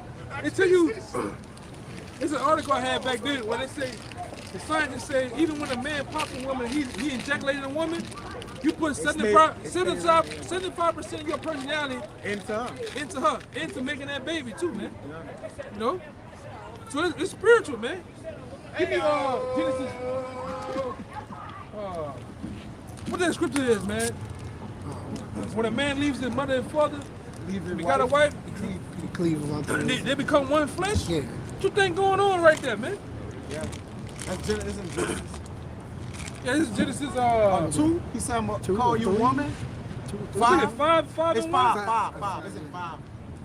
until you, it's an article I had back then where they say the scientists say even when a man pops a woman, he ejaculated a woman, you put 75% of your personality into her, into making that baby too, man. You know, so it's spiritual, man. Give me Genesis. What that scripture is, man? When a man leaves his mother and father, we got a wife. They become one flesh. Yeah. What you think going on right there, man? That's Genesis. Yeah, this is Genesis 2. He said, I'm gonna call you woman. five It's and five. one? Five. It's in 5.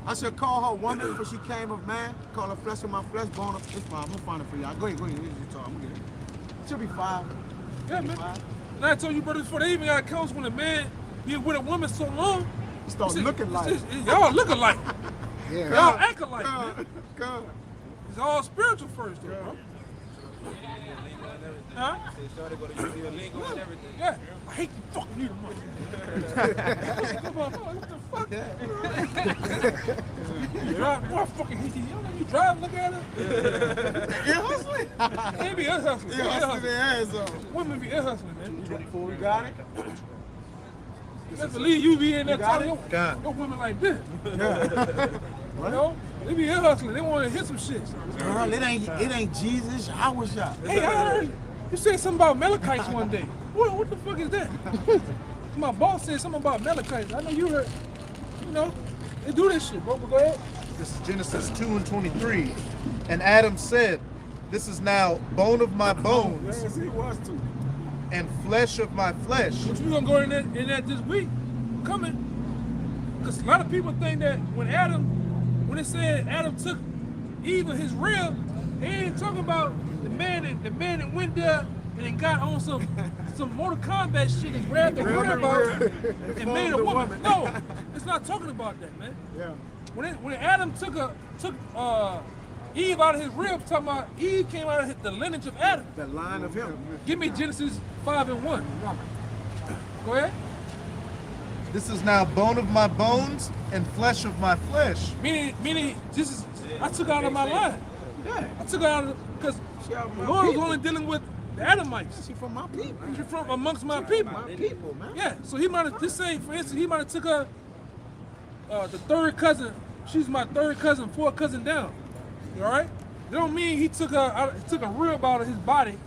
I should call her woman for she came of man. Call her flesh of my flesh, bone of. It's 5. I'm gonna find it for y'all. Go ahead. You talk. I'm gonna get it. Should be 5. Yeah, man. And I told you, brothers, before they even got accounts when a man be with a woman so long, You start looking like. y'all look alike. Yeah. Y'all act alike, man. God. It's all spiritual first, though, bro. Huh? Yeah. I hate you fucking you, what the fuck? You drive, boy, I fucking hate you. You drive, look at her. Ear hustling? They be ear hustling. Ear hustling their ass off. Women be ear hustling, man. 24, we got it? Let's believe you be in there got telling God. your women like this. You know? They be ear hustling. They want to hit some shit. Girl, it ain't Jesus. I was shot. Hey, I heard you said something about Malachites one day. What the fuck is that? My boss said something about Malachites. I know you heard. You know, they do this shit, bro. But go ahead. This is Genesis 2:23. And Adam said, "This is now bone of my bones Yes, he was too. and flesh of my flesh." Which we gonna go in that this week. Coming. Because a lot of people think that when it said Adam took Eve of his rib, they ain't talking about the man that went there and then got on some Mortal Kombat shit and grabbed the rib out and made a woman. No, it's not talking about that, man. Yeah. When Adam took Eve out of his rib, talking about Eve came out of the lineage of Adam. The line of him. Give me Genesis 5:1. Go ahead. This is now bone of my bones and flesh of my flesh. Meaning, I took out of my line. Yeah. I took her out because She out of the my Lord was people. only dealing with the Adamites. She from my people. She's from amongst my people. My people, man. Yeah, so he might have, just say, for instance, he might have took her, the third cousin, she's my third cousin, fourth cousin down. You all right? That don't mean he took a rib out of his body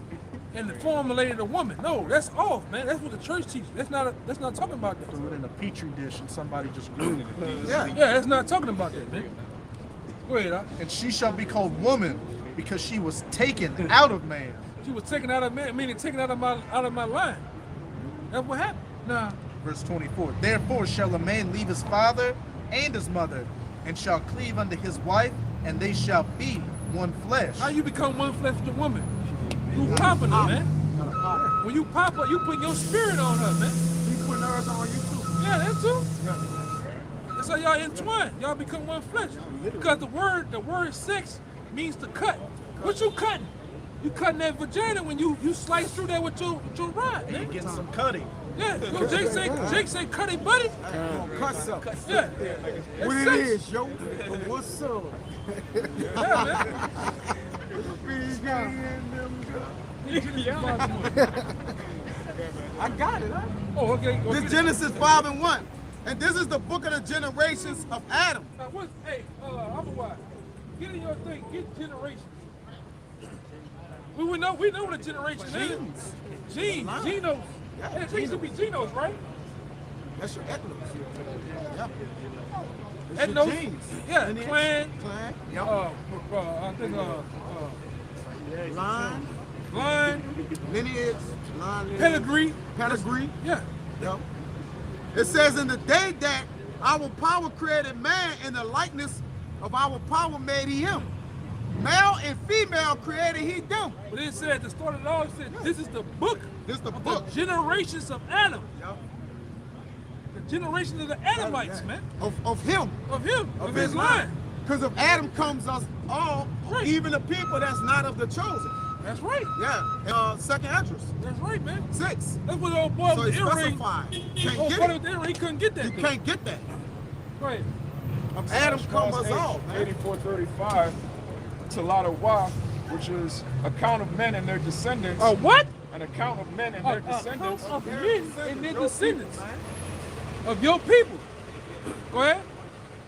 and formulated a woman. No, that's off, man. That's what the church teaches. That's not talking about that. Threw it in a petri dish and somebody just grew it. Yeah. Yeah, that's not talking about that, man. Go ahead, Doc. And she shall be called woman because she was taken out of man. She was taken out of man, meaning taken out of my line. That's what happened. Nah. Verse 24. Therefore shall a man leave his father and his mother, and shall cleave unto his wife, and they shall be one flesh. How you become one flesh with a woman? You popping her, man. When you pop her, you put your spirit on her, man. He putting hers on you too. Yeah, that too. That's how y'all entwine. Y'all become one flesh. Because the word sex means to cut. What you cutting? You cutting that vagina when you slice through there with your rod, man. Getting some cutting. Yeah, you know, Jake say cutty buddy. Cut something. Yeah. What it is, yo? What's up? I got it, huh? Oh, okay. This Genesis 5:1. And this is the book of the generations of Adam. Hey, I'm a wife. Get in your thing. Get generations. We know what a generation is. Genes. Genos. Yeah, it used to be genos, right? That's your ethnos. Yeah. Ethnos. Genes. Yeah. Lineage. Clan. Yep. I think Line. lineage. Line. Pedigree. Yeah. Yep. It says, in the day that our power created man, in the likeness of our power made he him. Male and female created he them. But it said at the start of it all, it said this is the book. This is the of book. The generations of Adam. Yep. The generations of the Adamites, man. Of him. Of his line. Because of Adam comes us all, Right. even the people that's not of the chosen. That's right. Yeah. Second address. That's right, man. 6. That's what the old boy So with it's the earring. specified. Can't Oh, get boy it. with the earring, he couldn't get that. You can't get that. Right. Of Adam comes us all, man. 84:35 to Wa, which is a count of men and their descendants. Oh, what? An account of men and their descendants. Of men and their descendants. Of your people. Go ahead.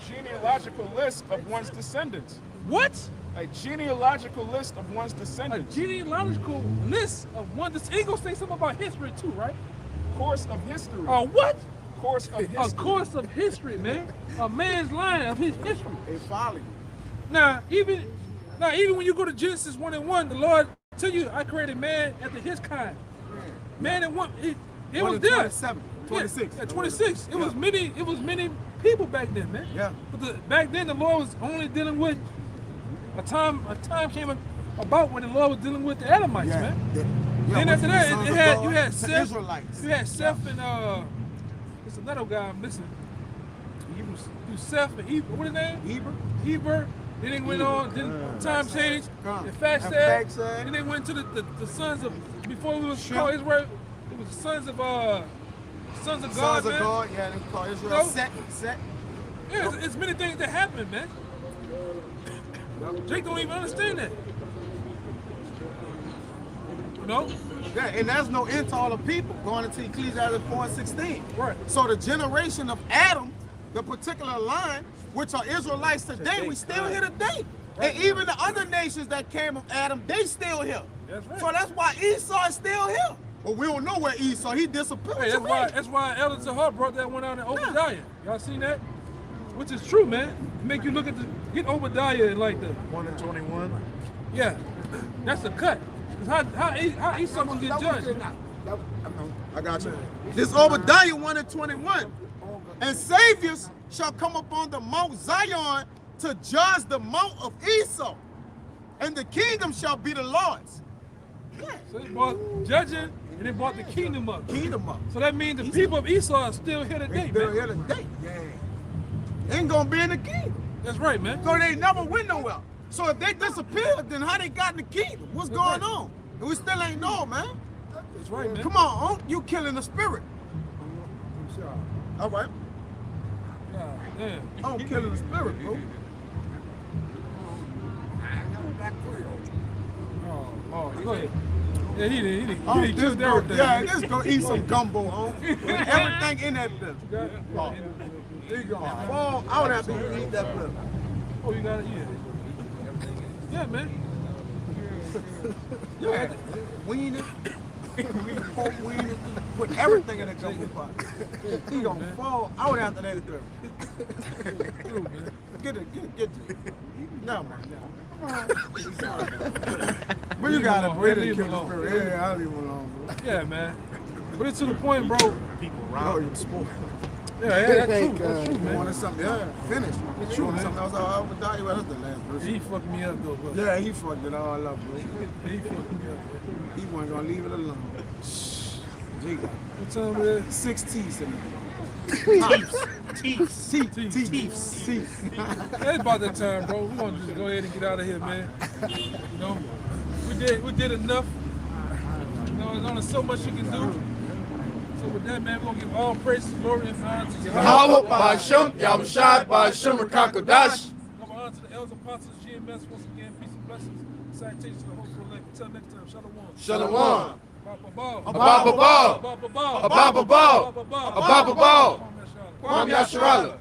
Genealogical list of one's descendants. What? A genealogical list of one's A descendants. genealogical list of one. This ain't gonna say something about history too, right? Course of history. What? Course of history. A course of history, man. A man's line of his history. They follow you. Now, even when you go to Genesis 1:1, the Lord tell you, I created man after his kind. Man and one. It was there. 27, 26. Yeah, 26. It was many people back then, man. Yeah. But back then the Lord was only dealing with a time came about when the Lord was dealing with the Adamites, man. Then after that, you had Seth. Israelites. You had Seth and there's another guy I'm missing. You Seth and Heber. What his name? Heber. Then they went on. Then time changed. And Faxad. Then they went to the sons of, before it was called Israel. It was the sons of God, Sons of man. God, yeah, they call Israel. No. Set. Yeah, it's many things that happen, man. Jake don't even understand that. You know? Yeah, and there's no end to all the people going into Ecclesiastes 4:16. Right. So the generation of Adam, the particular line, which are Israelites today, we still here today. Right. And even the other nations that came of Adam, they still here. That's right. So that's why Esau is still here. But we don't know where Esau, he disappeared. Hey, that's why Elder Tahar brought that one out in Obadiah. Y'all seen that? Which is true, man. Make you look at get Obadiah in like the 1:21. Yeah, that's a cut. 'Cause how Esau gonna get judged? I got you. This Obadiah 1:21. And saviors shall come upon the Mount Zion to judge the Mount of Esau. And the kingdom shall be the Lord's. So they brought judging and they brought the kingdom up. Kingdom up. So that means the people of Esau are still here today, They're man. here today. Ain't gonna be in the kingdom. That's right, man. So they never went nowhere. So if they disappeared, then how they got in the kingdom? What's going on? And we still ain't know, man. That's right, man. Come on, you killing the spirit. All right. God damn. I'm killing the spirit, bro. Oh, go ahead. Yeah, he did. Oh, He killed everything. Yeah, just go eat some gumbo, home. Everything in that bitch. Oh, he gonna fall out after you eat that bitch. Oh, you got it? Yeah. Yeah, man. Yeah, wean it. Pork wean it. Put everything in the gumbo pot. He gonna fall out after that bitch. Get it. No, man. But you gotta really kill the spirit. Yeah, I'll leave him alone, bro. Yeah, man. But it's to the point, bro. People rob you. Sport. Yeah, that's true. That's true, You man. wanted something, yeah, finish. It's true, man. Something else, I would die. That's the last person. He fucked me up, though, bro. Yeah, he fucked it all up, bro. He fucked me up, bro. He wasn't gonna leave it alone. Gee, What time is it? 6 T's in it. Teeth. It's about that time, bro. We're gonna just go ahead and get out of here, man. You know, we did enough. You know, there's only so much you can do. So with that, man, we're gonna give all praise, glory, and honor to Yahweh. Yahweh Ba'Shem, Yahushai Ba'Shem Rakakadash. Give honor to the elders, apostles, GMS. Once again, peace and blessings. Salutations to the whole select. Until next time, shalom. Shalom. Ababa. Ababa. Kwam Yasharala.